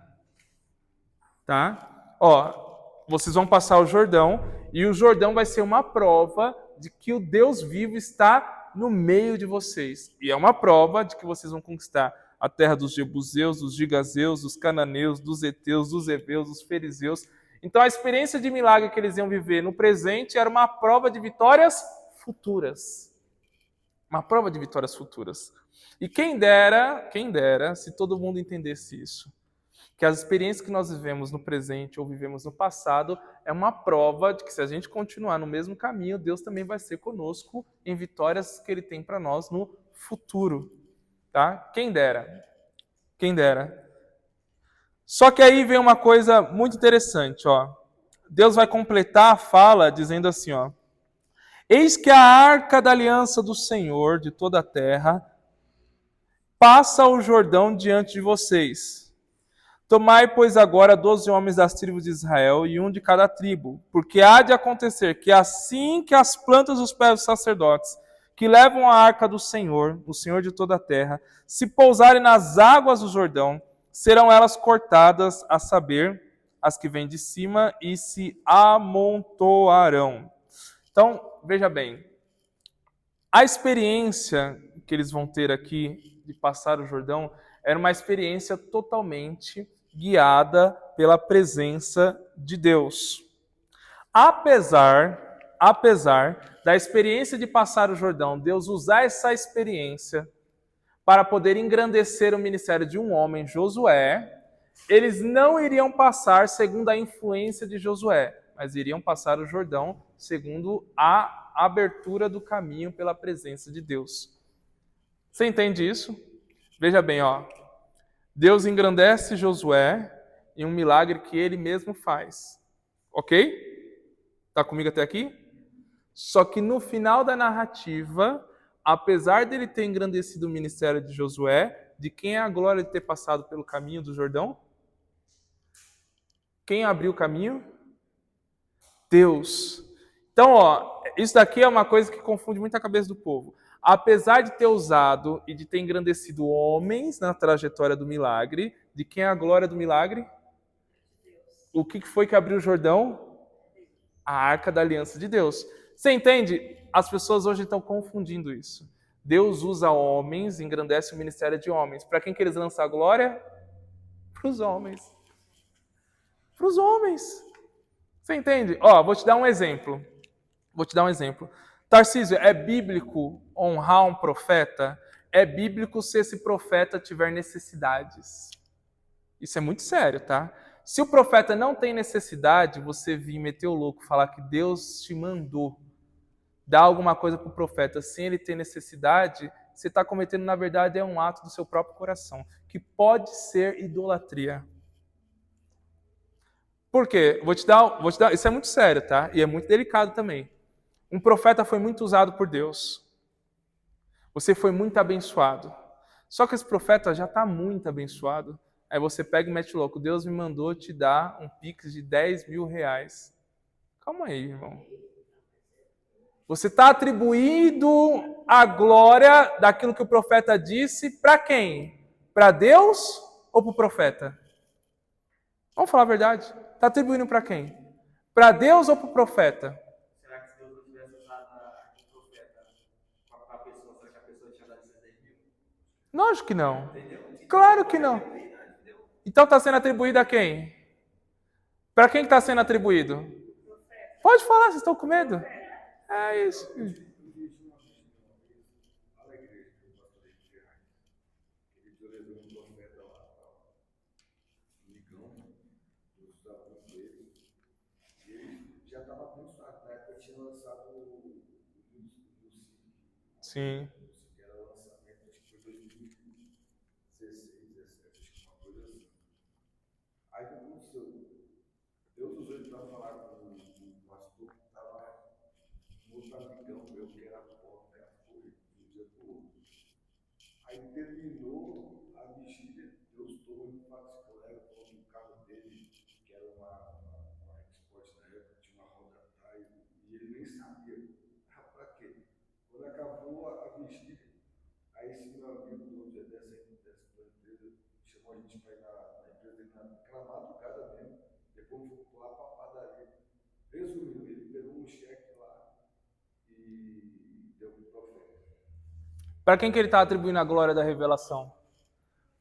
Tá? Ó, vocês vão passar o Jordão e o Jordão vai ser uma prova de que o Deus vivo está no meio de vocês. E é uma prova de que vocês vão conquistar a terra dos jebuseus, dos gigazeus, dos cananeus, dos heteus, dos heveus, dos fariseus. Então a experiência de milagre que eles iam viver no presente era uma prova de vitórias futuras. Uma prova de vitórias futuras. E quem dera, se todo mundo entendesse isso. Que as experiências que nós vivemos no presente ou vivemos no passado é uma prova de que se a gente continuar no mesmo caminho, Deus também vai ser conosco em vitórias que Ele tem para nós no futuro. Tá? Quem dera. Quem dera. Só que aí vem uma coisa muito interessante. Ó. Deus vai completar a fala dizendo assim, ó. Eis que a arca da aliança do Senhor de toda a terra passa o Jordão diante de vocês. Tomai, pois, agora 12 homens das tribos de Israel e um de cada tribo, porque há de acontecer que assim que as plantas dos pés dos sacerdotes, que levam a arca do Senhor, o Senhor de toda a terra, se pousarem nas águas do Jordão, serão elas cortadas, a saber, as que vêm de cima, e se amontoarão. Então, veja bem, a experiência que eles vão ter aqui de passar o Jordão era uma experiência totalmente guiada pela presença de Deus. Apesar da experiência de passar o Jordão, Deus usar essa experiência para poder engrandecer o ministério de um homem, Josué, eles não iriam passar segundo a influência de Josué, mas iriam passar o Jordão segundo a abertura do caminho pela presença de Deus. Você entende isso? Veja bem, ó. Deus engrandece Josué em um milagre que ele mesmo faz. Ok? Tá comigo até aqui? Só que no final da narrativa, apesar dele ter engrandecido o ministério de Josué, de quem é a glória de ter passado pelo caminho do Jordão? Quem abriu o caminho? Deus. Então, ó, isso daqui é uma coisa que confunde muito a cabeça do povo. Apesar de ter usado e de ter engrandecido homens na trajetória do milagre, de quem é a glória do milagre? O que foi que abriu o Jordão? A arca da aliança de Deus. Você entende? As pessoas hoje estão confundindo isso. Deus usa homens, engrandece o ministério de homens. Para quem que eles lançam a glória? Para os homens. Para os homens. Você entende? Ó, vou te dar um exemplo. Tarcísio, é bíblico honrar um profeta? É bíblico se esse profeta tiver necessidades. Isso é muito sério, tá? Se o profeta não tem necessidade, você vir meter o louco, falar que Deus te mandou dar alguma coisa para o profeta sem ele ter necessidade, você está cometendo, na verdade, um ato do seu próprio coração, que pode ser idolatria. Por quê? Vou te dar, isso é muito sério, tá? E é muito delicado também. Um profeta foi muito usado por Deus. Você foi muito abençoado. Só que esse profeta já está muito abençoado. Aí você pega e mete louco. Deus me mandou te dar um pix de 10 mil reais. Calma aí, irmão. Você está atribuindo a glória daquilo que o profeta disse para quem? Para Deus ou para o profeta? Vamos falar a verdade. Está atribuindo para quem? Para Deus ou para o profeta? Será que se Deus não tivesse usado o profeta com a Lógico que não. Claro que não. Então está sendo atribuído a quem? Para quem que está sendo atribuído? Pode falar, vocês estão com medo? É isso. Eu vi uma vez lá na igreja que eu pastorei de Ferraz. Eu levei um profeta lá, amigão, eu estudava com ele. E ele já estava abençoado. Na época tinha lançado o Sim. que era o lançamento, acho que foi 2016, 17, acho que uma coisa assim. Aí o que aconteceu? Deus usou ele para falar com o pastor que estava um outro amigão meu, que era pobre, né? Foi de um dia para o outro. Aí terminou a vigília, Deus tomou ele para esse colega, falou no carro dele, que era uma Export na época, tinha uma roda atrás, e ele nem sabia. Para quê? Quando acabou a vigília, aí esse meu amigo do dia dessa empresa chamou a gente para ir na empresa dele naquela madrugada mesmo. Depois foi lá para a padaria. Resumindo, ele pegou um cheque lá e deu para o profeta. Para quem que ele está atribuindo a glória da revelação?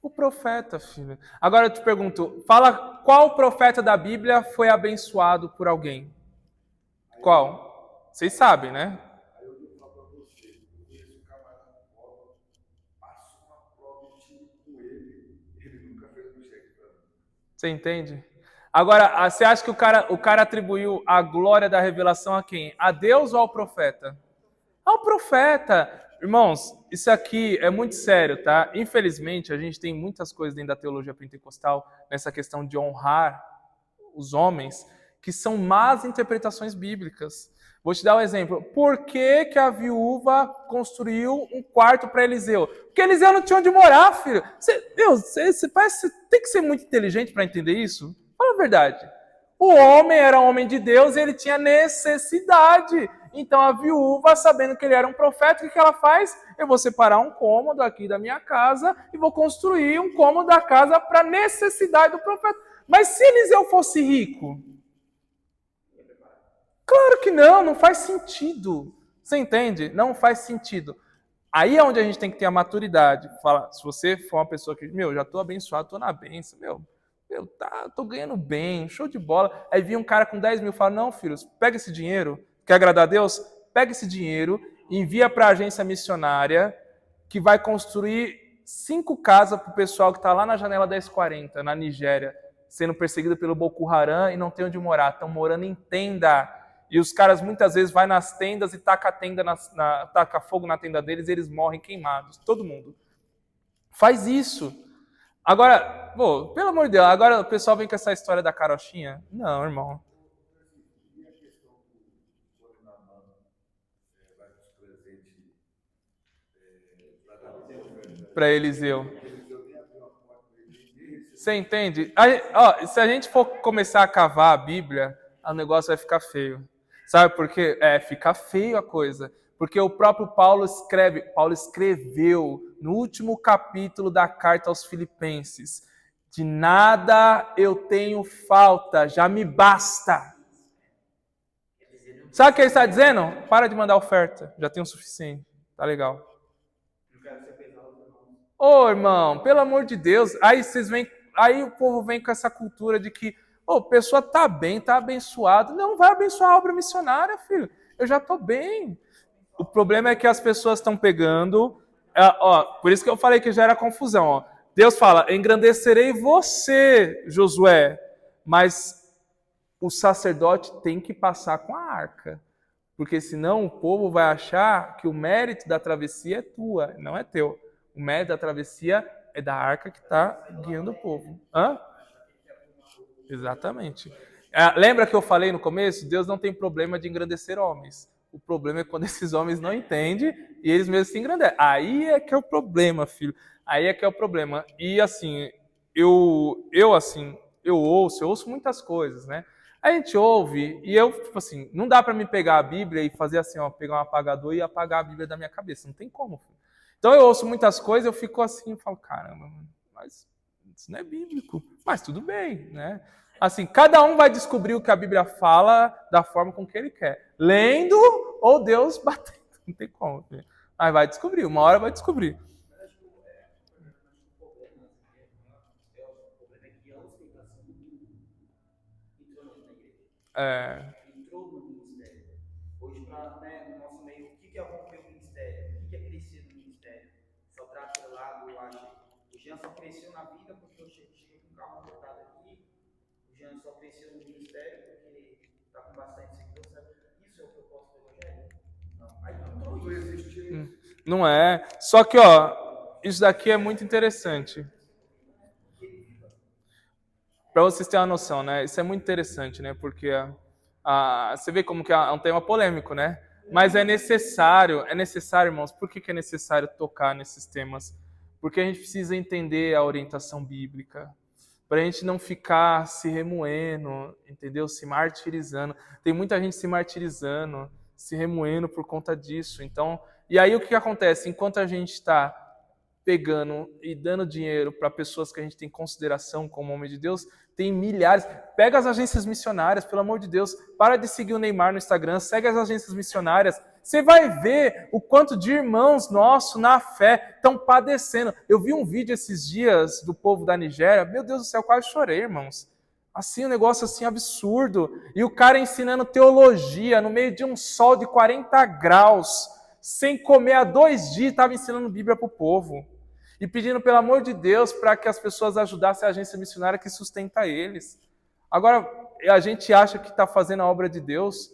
O profeta, filho. Agora eu te pergunto, fala qual profeta da Bíblia foi abençoado por alguém? Qual? Vocês sabem, né? Aí eu vou falar para você, eu conheço um camarada pobre, passou uma prova e tive com ele nunca fez um cheque para mim. Você entende? Agora, você acha que o cara atribuiu a glória da revelação a quem? A Deus ou ao profeta? Ao profeta. Irmãos, isso aqui é muito sério, tá? Infelizmente, a gente tem muitas coisas dentro da teologia pentecostal, nessa questão de honrar os homens, que são más interpretações bíblicas. Vou te dar um exemplo. Por que que a viúva construiu um quarto para Eliseu? Porque Eliseu não tinha onde morar, filho. Você tem que ser muito inteligente para entender isso. Fala a verdade. O homem era homem de Deus e ele tinha necessidade. Então a viúva, sabendo que ele era um profeta, o que ela faz? Eu vou separar um cômodo aqui da minha casa e vou construir um cômodo da casa para a necessidade do profeta. Mas se Eliseu fosse rico? Claro que não, não faz sentido. Você entende? Não faz sentido. Aí é onde a gente tem que ter a maturidade. Fala, se você for uma pessoa que, já estou abençoado, estou na benção, tô ganhando bem, show de bola. Aí vinha um cara com 10 mil e fala, não, filhos, pega esse dinheiro, quer agradar a Deus? Pega esse dinheiro, envia para a agência missionária, que vai construir 5 casas para o pessoal que está lá na janela 1040, na Nigéria, sendo perseguido pelo Boko Haram e não tem onde morar, estão morando em tenda. E os caras muitas vezes vão nas tendas e taca fogo na tenda deles e eles morrem queimados, todo mundo. Faz isso. Agora, pelo amor de Deus, agora o pessoal vem com essa história da carochinha? Não, irmão. E a questão do Coronamã vai nos presentes Para Eliseu. Eliseu nem abriu a porta para ele, nem recebeu. Você entende? Se a gente for começar a cavar a Bíblia, o negócio vai ficar feio. Sabe por quê? Fica feio a coisa. Porque o próprio Paulo escreveu no último capítulo da carta aos Filipenses: de nada eu tenho falta, já me basta. Sabe o que ele está dizendo? Para de mandar oferta, já tem o suficiente. Tá legal. Ô, irmão, pelo amor de Deus. Aí o povo vem com essa cultura de que a pessoa tá bem, tá abençoado. Não vai abençoar a obra missionária, filho. Eu já tô bem. O problema é que as pessoas estão pegando... por isso que eu falei que já era confusão. Deus fala, engrandecerei você, Josué. Mas o sacerdote tem que passar com a arca. Porque senão o povo vai achar que o mérito da travessia é tua, não é teu. O mérito da travessia é da arca que está guiando o povo. Hã? Exatamente. Lembra que eu falei no começo? Deus não tem problema de engrandecer homens. O problema é quando esses homens não entendem e eles mesmos se engrandecem. Aí é que é o problema, filho. Aí é que é o problema. E assim, eu ouço muitas coisas, né? A gente ouve e eu, não dá para me pegar a Bíblia e fazer assim, pegar um apagador e apagar a Bíblia da minha cabeça. Não tem como, filho. Então eu ouço muitas coisas, eu fico assim, falo, caramba, mas isso não é bíblico. Mas tudo bem, né? Assim, cada um vai descobrir o que a Bíblia fala da forma com que ele quer. Lendo ou Deus batendo. Não tem como. Filho. Mas vai descobrir, uma hora vai descobrir. entrou na igreja. É, Entrou no ministério. Hoje, no nosso meio, o que é romper o ministério? O que é crescer no ministério? Só para atrelado, eu acho. O Jean só cresceu na vida porque eu cheguei com um carro montado aqui. O Jean só cresceu no ministério porque está com bastante segurança. Isso é o propósito do Evangelho? Não. Aí não entrou Tudo isso. existiu. não é. Só que, ó, isso daqui é muito interessante. Para vocês terem uma noção, né? Isso é muito interessante, né? Porque você vê como que é um tema polêmico, né? Mas é necessário, irmãos. Por que é necessário tocar nesses temas? Porque a gente precisa entender a orientação bíblica, para a gente não ficar se remoendo, entendeu? Se martirizando. Tem muita gente se martirizando, se remoendo por conta disso. Então, e aí o que acontece? Enquanto a gente está pegando e dando dinheiro para pessoas que a gente tem consideração como homem de Deus, tem milhares. Pega as agências missionárias, pelo amor de Deus. Para de seguir o Neymar no Instagram, segue as agências missionárias. Você vai ver o quanto de irmãos nossos na fé estão padecendo. Eu vi um vídeo esses dias do povo da Nigéria. Meu Deus do céu, quase chorei, irmãos. Assim, um negócio assim absurdo. E o cara ensinando teologia no meio de um sol de 40 graus, sem comer há 2 dias, estava ensinando Bíblia para o povo. E pedindo, pelo amor de Deus, para que as pessoas ajudassem a agência missionária que sustenta eles. Agora, a gente acha que está fazendo a obra de Deus,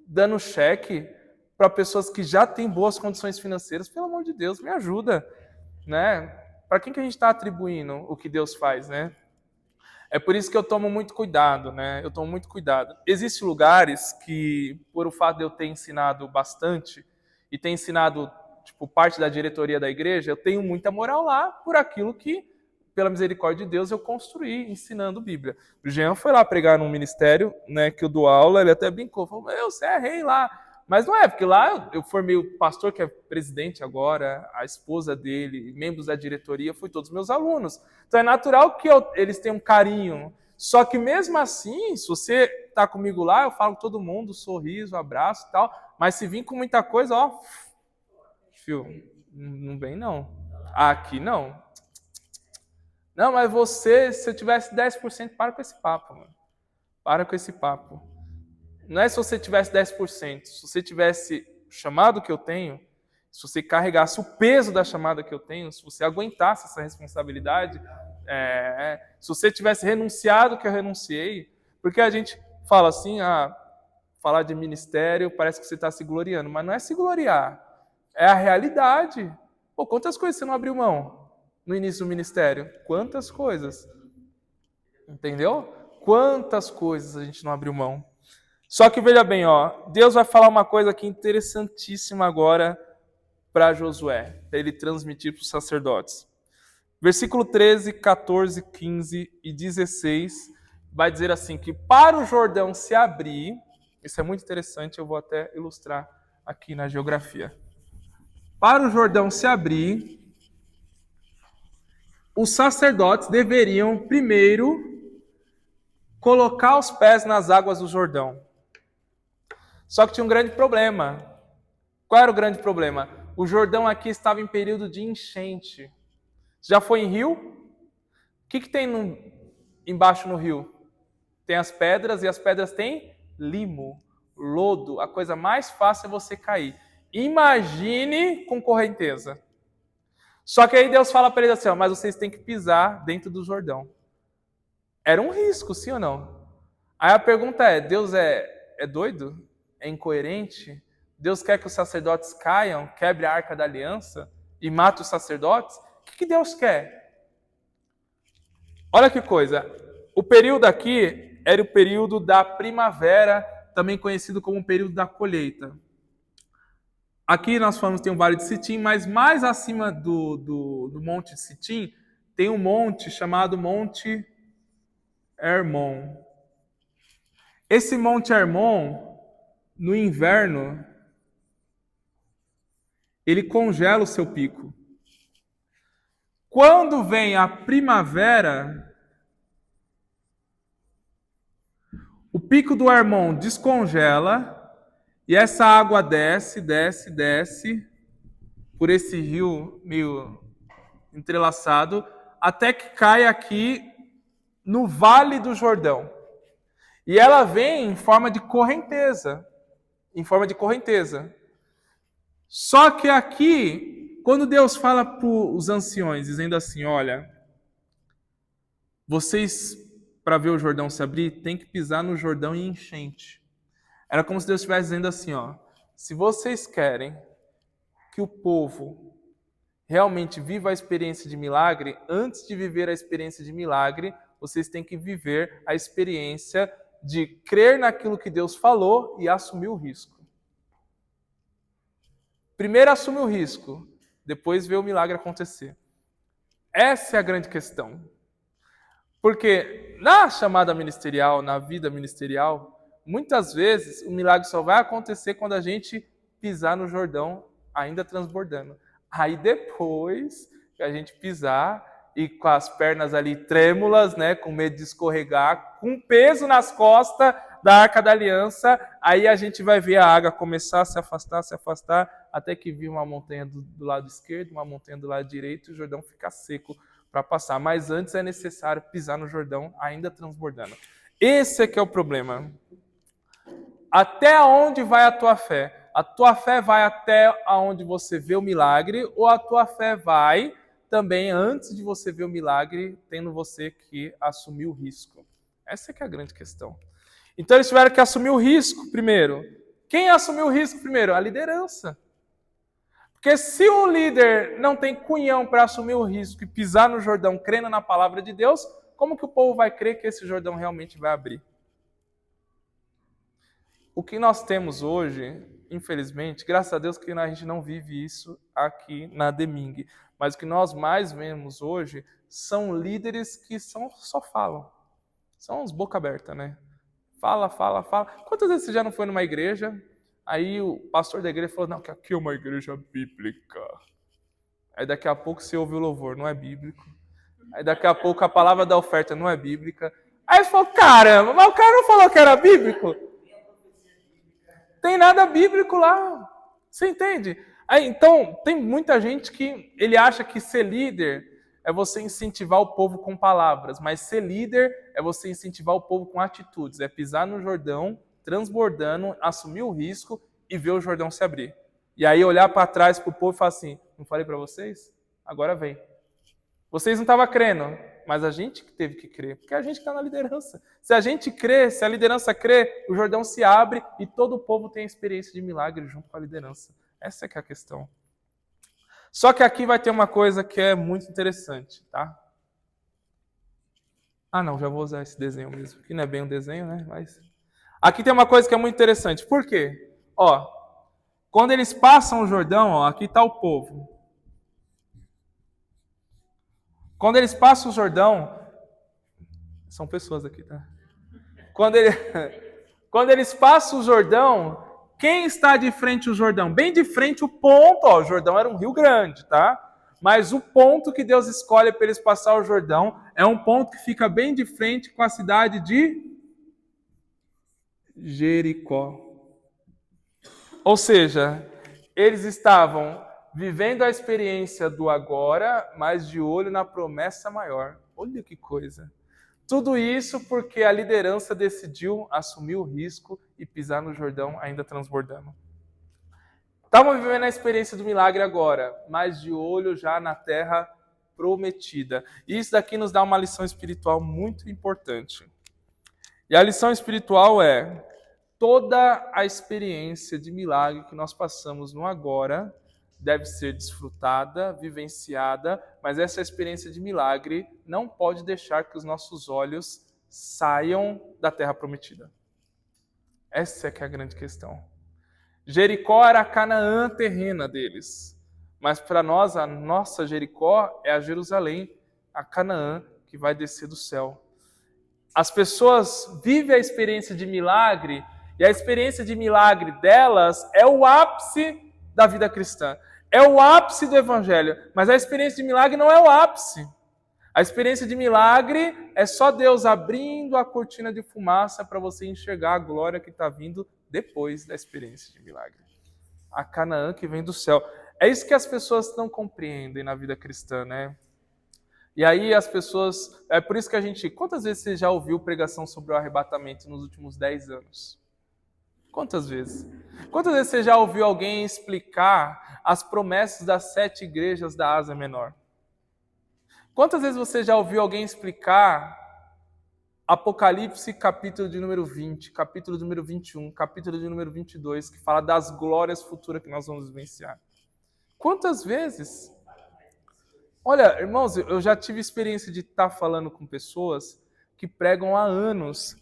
dando cheque para pessoas que já têm boas condições financeiras. Pelo amor de Deus, me ajuda. Né? Para quem que a gente está atribuindo o que Deus faz, né? É por isso que eu tomo muito cuidado, né? Eu tomo muito cuidado. Existem lugares que, por o fato de eu ter ensinado bastante, e ter ensinado parte da diretoria da igreja, eu tenho muita moral lá por aquilo que, pela misericórdia de Deus, eu construí ensinando Bíblia. O Jean foi lá pregar num ministério, né, que eu dou aula, ele até brincou, falou, você é rei lá. Mas não é, porque lá eu formei o pastor que é presidente agora, a esposa dele, membros da diretoria, foi todos meus alunos. Então é natural que eles tenham carinho. Só que mesmo assim, se você está comigo lá, eu falo com todo mundo, sorriso, abraço e tal, mas se vir com muita coisa, ó, fio, não vem não. Aqui não. Não, mas se eu tivesse 10%, para com esse papo, mano. Para com esse papo. Não é se você tivesse 10%, se você tivesse o chamado que eu tenho, se você carregasse o peso da chamada que eu tenho, se você aguentasse essa responsabilidade, se você tivesse renunciado o que eu renunciei, porque a gente fala assim, falar de ministério parece que você está se gloriando, mas não é se gloriar, é a realidade. Pô, quantas coisas você não abriu mão no início do ministério? Quantas coisas? Entendeu? Quantas coisas a gente não abriu mão? Só que veja bem, ó, Deus vai falar uma coisa aqui interessantíssima agora para Josué, para ele transmitir para os sacerdotes. Versículo 13, 14, 15 e 16 vai dizer assim, que para o Jordão se abrir, isso é muito interessante, eu vou até ilustrar aqui na geografia. Para o Jordão se abrir, os sacerdotes deveriam primeiro colocar os pés nas águas do Jordão. Só que tinha um grande problema. Qual era o grande problema? O Jordão aqui estava em período de enchente. Já foi em rio? O que tem embaixo no rio? Tem as pedras e as pedras têm limo, lodo. A coisa mais fácil é você cair. Imagine com correnteza. Só que aí Deus fala para eles assim, mas vocês têm que pisar dentro do Jordão. Era um risco, sim ou não? Aí a pergunta é, Deus é doido? É incoerente? Deus quer que os sacerdotes caiam, quebre a arca da aliança e mate os sacerdotes? O que Deus quer? Olha que coisa. O período aqui era o período da primavera, também conhecido como o período da colheita. Aqui nós falamos que tem o Vale de Sitim, mas mais acima do Monte de Sitim tem um monte chamado Monte Hermon. Esse Monte Hermon, no inverno, ele congela o seu pico. Quando vem a primavera, o pico do Hermon descongela e essa água desce por esse rio meio entrelaçado, até que cai aqui no Vale do Jordão. E ela vem em forma de correnteza. Em forma de correnteza. Só que aqui, quando Deus fala para os anciões, dizendo assim, olha, vocês, para ver o Jordão se abrir, tem que pisar no Jordão em enchente. Era como se Deus estivesse dizendo assim, ó, se vocês querem que o povo realmente viva a experiência de milagre, antes de viver a experiência de milagre, vocês têm que viver a experiência de crer naquilo que Deus falou e assumir o risco. Primeiro assume o risco, depois vê o milagre acontecer. Essa é a grande questão. Porque na chamada ministerial, na vida ministerial, muitas vezes o milagre só vai acontecer quando a gente pisar no Jordão ainda transbordando. Aí depois que a gente pisar e com as pernas ali trêmulas, né, com medo de escorregar, com peso nas costas da Arca da Aliança, aí a gente vai ver a água começar a se afastar, até que vir uma montanha do lado esquerdo, uma montanha do lado direito, e o Jordão fica seco para passar. Mas antes é necessário pisar no Jordão ainda transbordando. Esse é que é o problema. Até onde vai a tua fé? A tua fé vai até onde você vê o milagre, ou a tua fé vai também, antes de você ver o milagre, tendo você que assumir o risco? Essa é que é a grande questão. Então eles tiveram que assumir o risco primeiro. Quem assumiu o risco primeiro? A liderança. Porque se o líder não tem cunhão para assumir o risco e pisar no Jordão crendo na palavra de Deus, como que o povo vai crer que esse Jordão realmente vai abrir? O que nós temos hoje, infelizmente, graças a Deus que a gente não vive isso aqui na Deming, mas o que nós mais vemos hoje são líderes que só falam. São uns boca aberta, né? Fala. Quantas vezes você já não foi numa igreja? Aí o pastor da igreja falou, não, que aqui é uma igreja bíblica. Aí daqui a pouco você ouve o louvor, não é bíblico. Aí daqui a pouco a palavra da oferta não é bíblica. Aí você falou, caramba, mas o cara não falou que era bíblico? Tem nada bíblico lá. Você entende? Aí, então, tem muita gente que ele acha que ser líder é você incentivar o povo com palavras, mas ser líder é você incentivar o povo com atitudes, é pisar no Jordão, transbordando, assumir o risco e ver o Jordão se abrir. E aí olhar para trás para o povo e falar assim, não falei para vocês? Agora vem. Vocês não estavam crendo, mas a gente que teve que crer, porque a gente está na liderança. Se a gente crê, se a liderança crê, o Jordão se abre e todo o povo tem a experiência de milagre junto com a liderança. Essa é que é a questão. Só que aqui vai ter uma coisa que é muito interessante, tá? Ah, não, já vou usar esse desenho mesmo, que não é bem um desenho, né? Mas aqui tem uma coisa que é muito interessante. Por quê? Ó, quando eles passam o Jordão, ó, aqui está o povo. Quando eles passam o Jordão, são pessoas aqui, tá? Quando eles passam o Jordão, quem está de frente ao Jordão? Bem de frente o ponto, ó, o Jordão era um rio grande, tá? Mas o ponto que Deus escolhe para eles passar o Jordão é um ponto que fica bem de frente com a cidade de Jericó. Ou seja, eles estavam vivendo a experiência do agora, mas de olho na promessa maior. Olha que coisa. Tudo isso porque a liderança decidiu assumir o risco e pisar no Jordão ainda transbordando. Estavam vivendo a experiência do milagre agora, mas de olho já na terra prometida. E isso daqui nos dá uma lição espiritual muito importante. E a lição espiritual é: toda a experiência de milagre que nós passamos no agora deve ser desfrutada, vivenciada, mas essa experiência de milagre não pode deixar que os nossos olhos saiam da terra prometida. Essa é que é a grande questão. Jericó era a Canaã terrena deles, mas para nós, a nossa Jericó é a Jerusalém, a Canaã que vai descer do céu. As pessoas vivem a experiência de milagre, e a experiência de milagre delas é o ápice da vida cristã. É o ápice do evangelho. Mas a experiência de milagre não é o ápice. A experiência de milagre é só Deus abrindo a cortina de fumaça para você enxergar a glória que está vindo depois da experiência de milagre. A Canaã que vem do céu. É isso que as pessoas não compreendem na vida cristã, né? E aí as pessoas... É por isso que a gente... Quantas vezes você já ouviu pregação sobre o arrebatamento nos últimos 10 anos? Quantas vezes? Quantas vezes você já ouviu alguém explicar as promessas das 7 igrejas da Ásia Menor? Quantas vezes você já ouviu alguém explicar Apocalipse, capítulo de número 20, capítulo de número 21, capítulo de número 22, que fala das glórias futuras que nós vamos vivenciar? Quantas vezes? Olha, irmãos, eu já tive experiência de estar falando com pessoas que pregam há anos.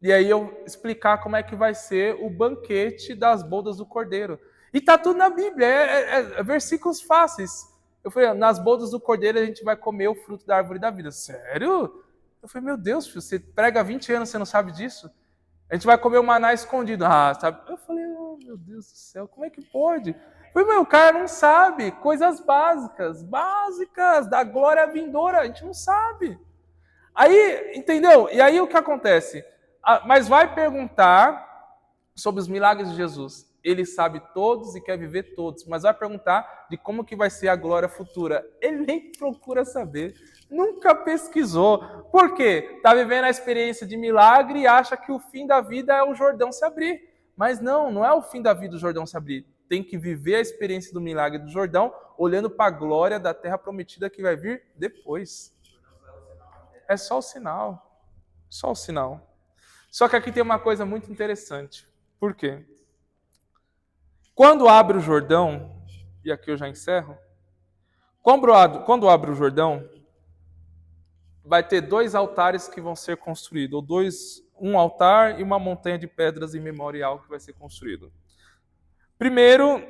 E aí eu explicar como é que vai ser o banquete das bodas do Cordeiro. E tá tudo na Bíblia, é versículos fáceis. Eu falei, nas bodas do Cordeiro a gente vai comer o fruto da árvore da vida. Sério? Eu falei, meu Deus, filho, você prega há 20 anos, você não sabe disso? A gente vai comer o maná escondido. Ah, sabe? Eu falei, oh, meu Deus do céu, como é que pode? Eu falei, meu, o cara não sabe. Coisas básicas da glória vindoura, a gente não sabe. Aí, entendeu? E aí o que acontece? Mas vai perguntar sobre os milagres de Jesus. Ele sabe todos e quer viver todos, mas vai perguntar de como que vai ser a glória futura. Ele nem procura saber, nunca pesquisou. Por quê? Está vivendo a experiência de milagre e acha que o fim da vida é o Jordão se abrir. Mas não é o fim da vida o Jordão se abrir. Tem que viver a experiência do milagre do Jordão, olhando para a glória da terra prometida que vai vir depois. É só o sinal. Só o sinal. Só que aqui tem uma coisa muito interessante. Por quê? Quando abre o Jordão, e aqui eu já encerro, quando abre o Jordão, vai ter 2 altares que vão ser construídos, ou um altar e uma montanha de pedras em memorial que vai ser construído. Primeiro,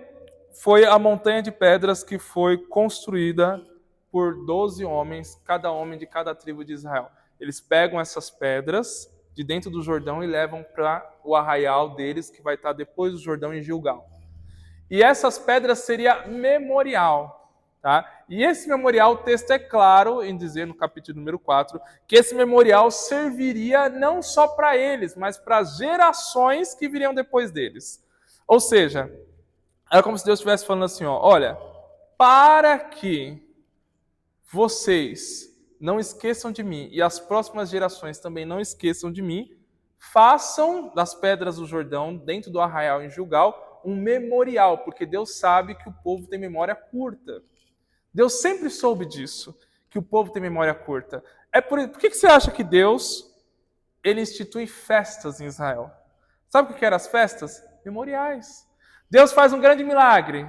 foi a montanha de pedras que foi construída por 12 homens, cada homem de cada tribo de Israel. Eles pegam essas pedras de dentro do Jordão e levam para o arraial deles, que vai estar depois do Jordão em Gilgal. E essas pedras seria memorial. Tá? E esse memorial, o texto é claro em dizer, no capítulo número 4, que esse memorial serviria não só para eles, mas para as gerações que viriam depois deles. Ou seja, era como se Deus estivesse falando assim, ó, olha, para que vocês não esqueçam de mim e as próximas gerações também não esqueçam de mim, façam das pedras do Jordão, dentro do arraial em Gilgal, um memorial, porque Deus sabe que o povo tem memória curta. Deus sempre soube disso, que o povo tem memória curta. Por que você acha que Deus ele institui festas em Israel? Sabe o que eram as festas? Memoriais. Deus faz um grande milagre,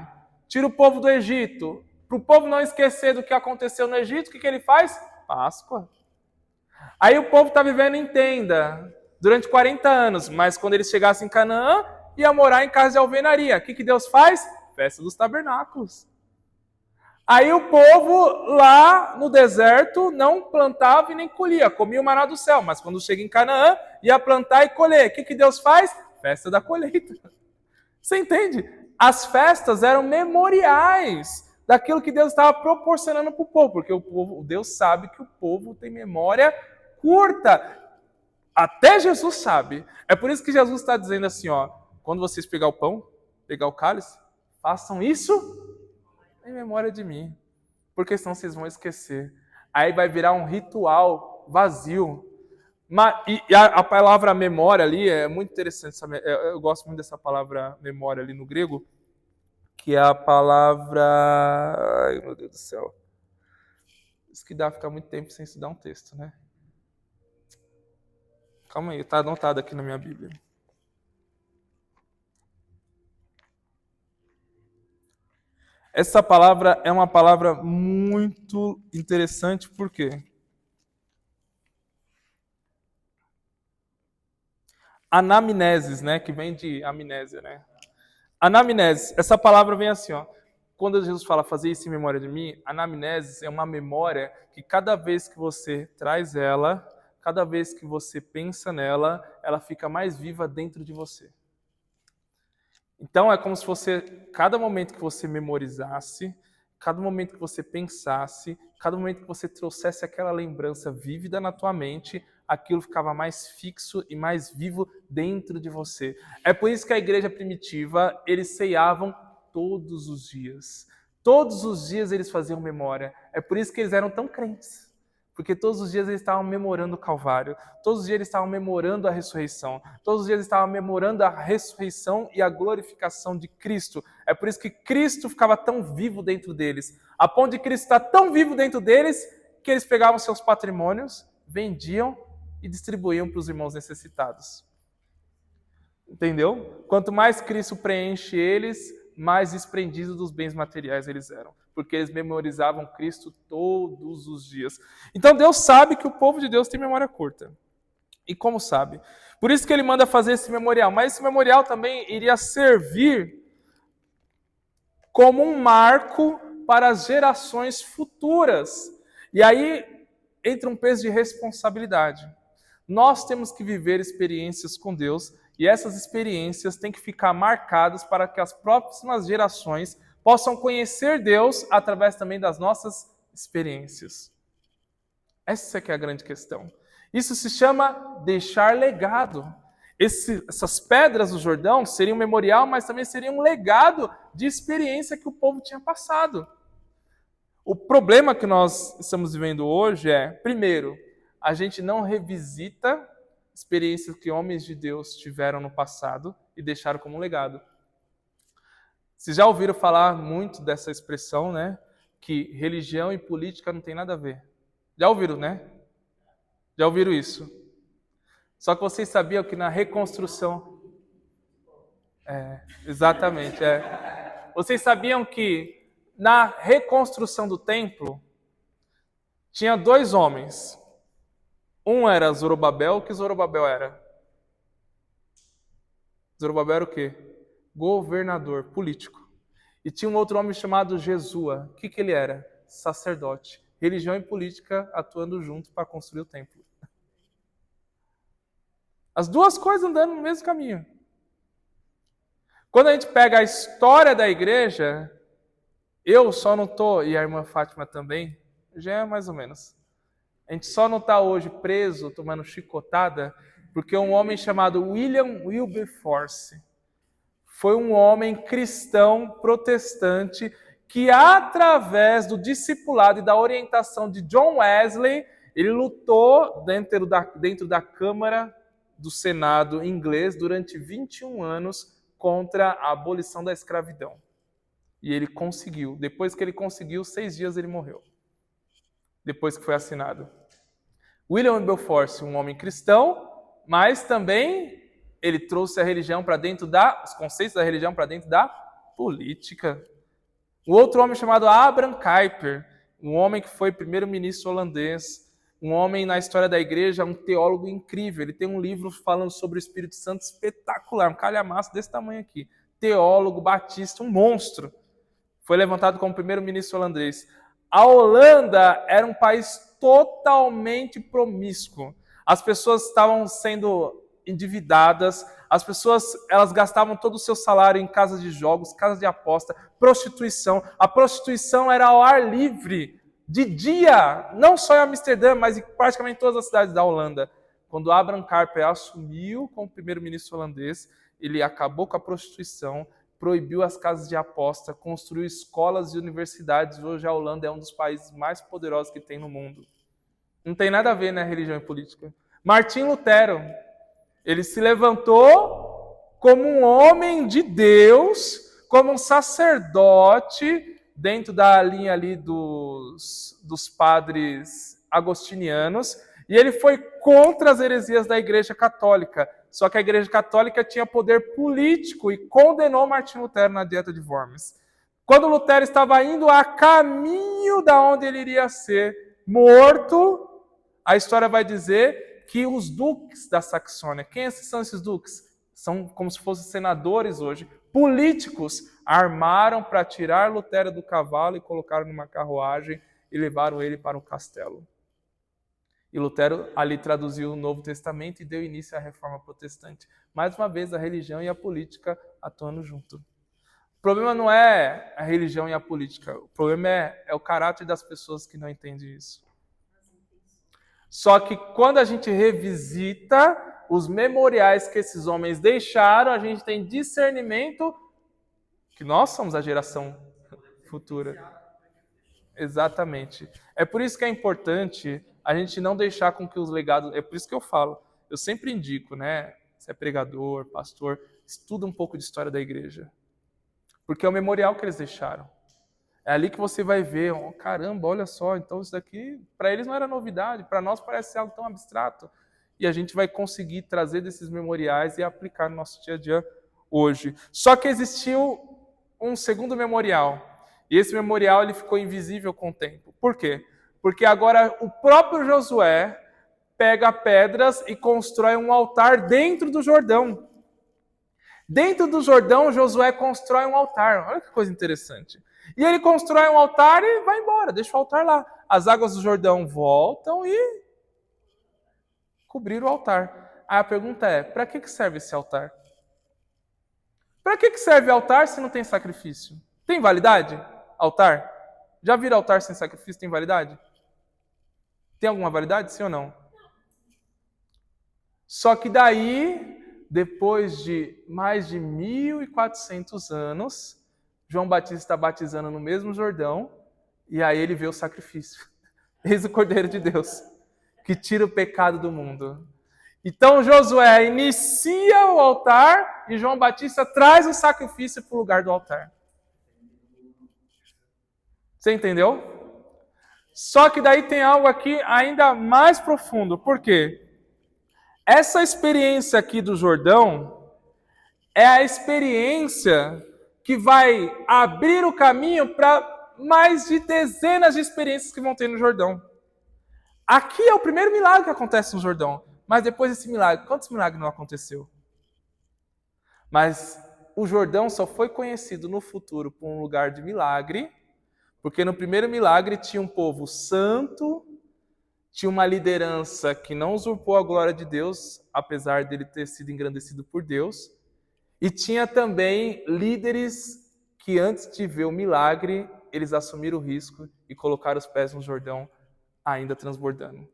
tira o povo do Egito. Para o povo não esquecer do que aconteceu no Egito, o que ele faz? Páscoa. Aí o povo está vivendo em tenda durante 40 anos, mas quando eles chegassem em Canaã, ia morar em casa de alvenaria. O que Deus faz? Festa dos tabernáculos. Aí o povo lá no deserto não plantava e nem colhia, comia o maná do céu, mas quando chega em Canaã, ia plantar e colher. O que Deus faz? Festa da colheita. Você entende? As festas eram memoriais daquilo que Deus estava proporcionando para o povo, porque Deus sabe que o povo tem memória curta. Até Jesus sabe. É por isso que Jesus está dizendo assim, ó, quando vocês pegar o pão, pegar o cálice, façam isso em memória de mim, porque senão vocês vão esquecer. Aí vai virar um ritual vazio. E a palavra memória ali é muito interessante. Eu gosto muito dessa palavra memória ali no grego, que é a palavra... Ai, meu Deus do céu. Isso que dá ficar muito tempo sem estudar um texto, né? Calma aí, está anotado aqui na minha Bíblia. Essa palavra é uma palavra muito interessante, por quê? Anamneses, né? Que vem de amnésia, né? Anamnese, essa palavra vem assim, ó. Quando Jesus fala fazer isso em memória de mim, anamnese é uma memória que cada vez que você traz ela, cada vez que você pensa nela, ela fica mais viva dentro de você. Então é como se você, cada momento que você memorizasse, cada momento que você pensasse, cada momento que você trouxesse aquela lembrança vívida na tua mente, aquilo ficava mais fixo e mais vivo dentro de você. É por isso que a igreja primitiva, eles ceiavam todos os dias. Todos os dias eles faziam memória. É por isso que eles eram tão crentes. Porque todos os dias eles estavam memorando o Calvário. Todos os dias eles estavam memorando a ressurreição. Todos os dias eles estavam memorando a ressurreição e a glorificação de Cristo. É por isso que Cristo ficava tão vivo dentro deles. A ponto de Cristo estar tão vivo dentro deles que eles pegavam seus patrimônios, vendiam e distribuíam para os irmãos necessitados. Entendeu? Quanto mais Cristo preenche eles, mais desprendidos dos bens materiais eles eram, porque eles memorizavam Cristo todos os dias. Então Deus sabe que o povo de Deus tem memória curta. E como sabe? Por isso que ele manda fazer esse memorial. Mas esse memorial também iria servir como um marco para as gerações futuras. E aí entra um peso de responsabilidade. Nós temos que viver experiências com Deus, e essas experiências têm que ficar marcadas para que as próximas gerações possam conhecer Deus através também das nossas experiências. Essa é que é a grande questão. Isso se chama deixar legado. Essas pedras do Jordão seriam um memorial, mas também seriam um legado de experiência que o povo tinha passado. O problema que nós estamos vivendo hoje é, primeiro, a gente não revisita experiências que homens de Deus tiveram no passado e deixaram como um legado. Vocês já ouviram falar muito dessa expressão, né? Que religião e política não tem nada a ver. Já ouviram, né? Já ouviram isso? Só que vocês sabiam que na reconstrução... exatamente. Vocês sabiam que na reconstrução do templo tinha 2 homens. Um era Zorobabel. O que Zorobabel era? Zorobabel era o quê? Governador, político. E tinha um outro homem chamado Jesua. O que ele era? Sacerdote. Religião e política atuando juntos para construir o templo. As duas coisas andando no mesmo caminho. Quando a gente pega a história da igreja, eu só não estou, e a irmã Fátima também, já é mais ou menos. A gente só não está hoje preso, tomando chicotada, porque um homem chamado William Wilberforce foi um homem cristão protestante que, através do discipulado e da orientação de John Wesley, ele lutou dentro da Câmara do Senado inglês durante 21 anos contra a abolição da escravidão. E ele conseguiu. Depois que ele conseguiu, 6 dias ele morreu. Depois que foi assinado. William Wilberforce, um homem cristão, mas também ele trouxe a religião para dentro os conceitos da religião para dentro da política. O outro homem chamado Abraham Kuyper, um homem que foi primeiro-ministro holandês, um homem na história da igreja, um teólogo incrível. Ele tem um livro falando sobre o Espírito Santo espetacular, um calhamaço desse tamanho aqui. Teólogo, batista, um monstro. Foi levantado como primeiro-ministro holandês. A Holanda era um país totalmente promíscuo. As pessoas estavam sendo endividadas, as pessoas elas gastavam todo o seu salário em casas de jogos, casas de aposta, prostituição. A prostituição era ao ar livre, de dia, não só em Amsterdã, mas em praticamente todas as cidades da Holanda. Quando Abraham Kuyper assumiu como primeiro-ministro holandês, ele acabou com a prostituição, proibiu as casas de aposta, construiu escolas e universidades. Hoje a Holanda é um dos países mais poderosos que tem no mundo. Não tem nada a ver, né, religião e política. Martim Lutero, ele se levantou como um homem de Deus, como um sacerdote, dentro da linha ali dos padres agostinianos, e ele foi contra as heresias da Igreja Católica. Só que a Igreja Católica tinha poder político e condenou Martim Lutero na Dieta de Worms. Quando Lutero estava indo a caminho da onde ele iria ser morto, a história vai dizer que os duques da Saxônia, quem são esses duques? São como se fossem senadores hoje, políticos, armaram para tirar Lutero do cavalo e colocaram numa carruagem e levaram ele para um castelo. E Lutero ali traduziu o Novo Testamento e deu início à Reforma Protestante. Mais uma vez, a religião e a política atuando junto. O problema não é a religião e a política. O problema é o caráter das pessoas que não entendem isso. Só que quando a gente revisita os memoriais que esses homens deixaram, a gente tem discernimento que nós somos a geração futura. Exatamente. É por isso que é importante a gente não deixar com que os legados... É por isso que eu falo. Eu sempre indico, né? Se é pregador, pastor, estuda um pouco de história da igreja. Porque é o memorial que eles deixaram. É ali que você vai ver, oh, caramba, olha só, então isso daqui, para eles não era novidade, para nós parece ser algo tão abstrato. E a gente vai conseguir trazer desses memoriais e aplicar no nosso dia a dia hoje. Só que existiu um segundo memorial. E esse memorial ele ficou invisível com o tempo. Por quê? Porque agora o próprio Josué pega pedras e constrói um altar dentro do Jordão. Dentro do Jordão, Josué constrói um altar. Olha que coisa interessante. E ele constrói um altar e vai embora, deixa o altar lá. As águas do Jordão voltam e cobriram o altar. Aí a pergunta é, para que serve esse altar? Para que serve altar se não tem sacrifício? Tem validade? Altar? Já viram altar sem sacrifício? Tem validade? Tem alguma validade, sim ou não? Só que daí, depois de mais de 1.400 anos, João Batista está batizando no mesmo Jordão, e aí ele vê o sacrifício. Eis o Cordeiro de Deus, que tira o pecado do mundo. Então Josué inicia o altar e João Batista traz o sacrifício para o lugar do altar. Você entendeu? Só que daí tem algo aqui ainda mais profundo. Por quê? Essa experiência aqui do Jordão é a experiência que vai abrir o caminho para mais de dezenas de experiências que vão ter no Jordão. Aqui é o primeiro milagre que acontece no Jordão. Mas depois desse milagre, quantos milagres não aconteceu? Mas o Jordão só foi conhecido no futuro por um lugar de milagre, porque no primeiro milagre tinha um povo santo, tinha uma liderança que não usurpou a glória de Deus, apesar dele ter sido engrandecido por Deus, e tinha também líderes que antes de ver o milagre, eles assumiram o risco e colocaram os pés no Jordão ainda transbordando.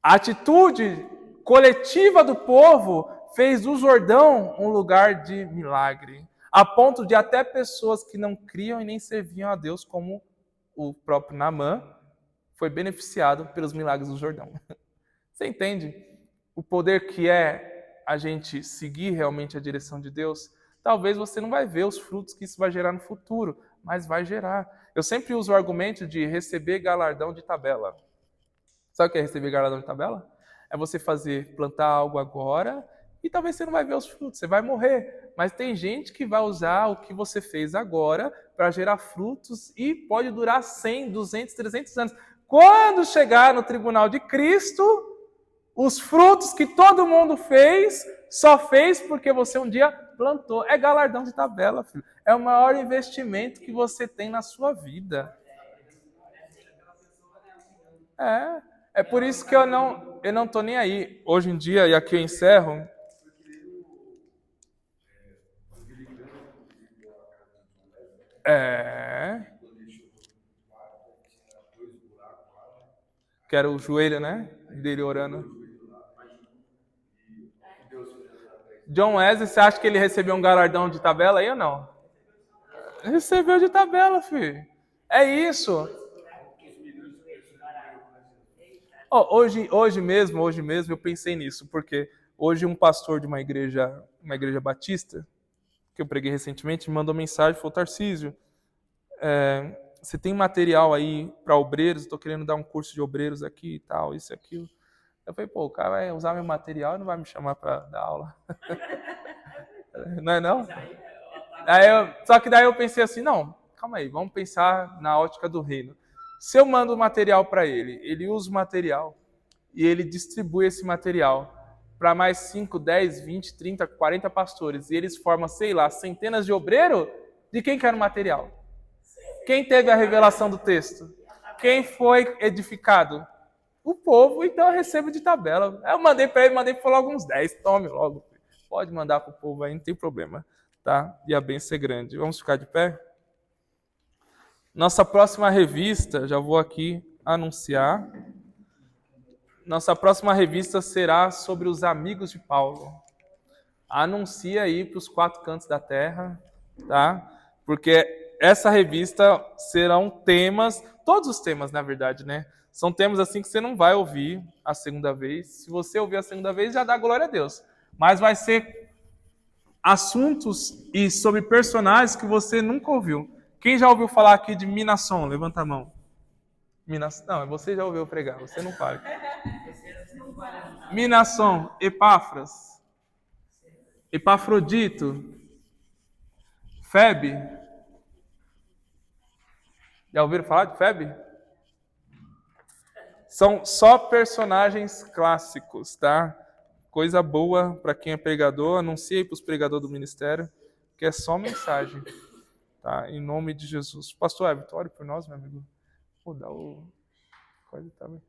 A atitude coletiva do povo fez do Jordão um lugar de milagre, a ponto de até pessoas que não criam e nem serviam a Deus, como o próprio Naamã, foi beneficiado pelos milagres do Jordão. Você entende o poder que é a gente seguir realmente a direção de Deus? Talvez você não vai ver os frutos que isso vai gerar no futuro, mas vai gerar. Eu sempre uso o argumento de receber galardão de tabela. Sabe o que é receber galardão de tabela? É você plantar algo agora e talvez você não vai ver os frutos, você vai morrer. Mas tem gente que vai usar o que você fez agora para gerar frutos e pode durar 100, 200, 300 anos. Quando chegar no tribunal de Cristo, os frutos que todo mundo fez, só fez porque você um dia plantou. É galardão de tabela, filho. É o maior investimento que você tem na sua vida. É por isso que eu não tô nem aí. Hoje em dia, e aqui eu encerro. Que era o joelho, né? Dele orando. John Wesley, você acha que ele recebeu um galardão de tabela aí ou não? Recebeu de tabela, filho. É isso. Hoje mesmo eu pensei nisso, porque hoje um pastor de uma igreja batista, que eu preguei recentemente, me mandou mensagem, falou: Tarcísio, você tem material aí para obreiros? Estou querendo dar um curso de obreiros aqui e tal, isso e aquilo. Eu falei, pô, o cara vai usar meu material e não vai me chamar para dar aula. Não é não? Só que daí eu pensei assim, não, calma aí, vamos pensar na ótica do reino. Se eu mando o material para ele usa o material e ele distribui esse material para mais 5, 10, 20, 30, 40 pastores e eles formam, sei lá, centenas de obreiros, de quem que era o material? Quem teve a revelação do texto? Quem foi edificado? O povo, então eu recebo de tabela. Eu mandei para ele, mandei para logo uns 10, tome logo. Pode mandar para o povo aí, não tem problema. Tá? E a bênção é grande. Vamos ficar de pé? Nossa próxima revista, já vou aqui anunciar. Nossa próxima revista será sobre os amigos de Paulo. Anuncia aí para os 4 cantos da terra, tá? Porque essa revista serão temas, todos os temas, na verdade, né? São temas assim que você não vai ouvir a segunda vez. Se você ouvir a segunda vez, já dá glória a Deus. Mas vai ser assuntos e sobre personagens que você nunca ouviu. Quem já ouviu falar aqui de Minasson? Levanta a mão. Não, você já ouviu pregar, você não fala. Minasson, Epáfras, Epafrodito, Febe. Já ouviram falar de Febe? São só personagens clássicos, tá? Coisa boa para quem é pregador. Anunciei para os pregadores do ministério que é só mensagem, tá? Em nome de Jesus. Pastor Everton, ore por nós, meu amigo. Vou dar o... Coisa também.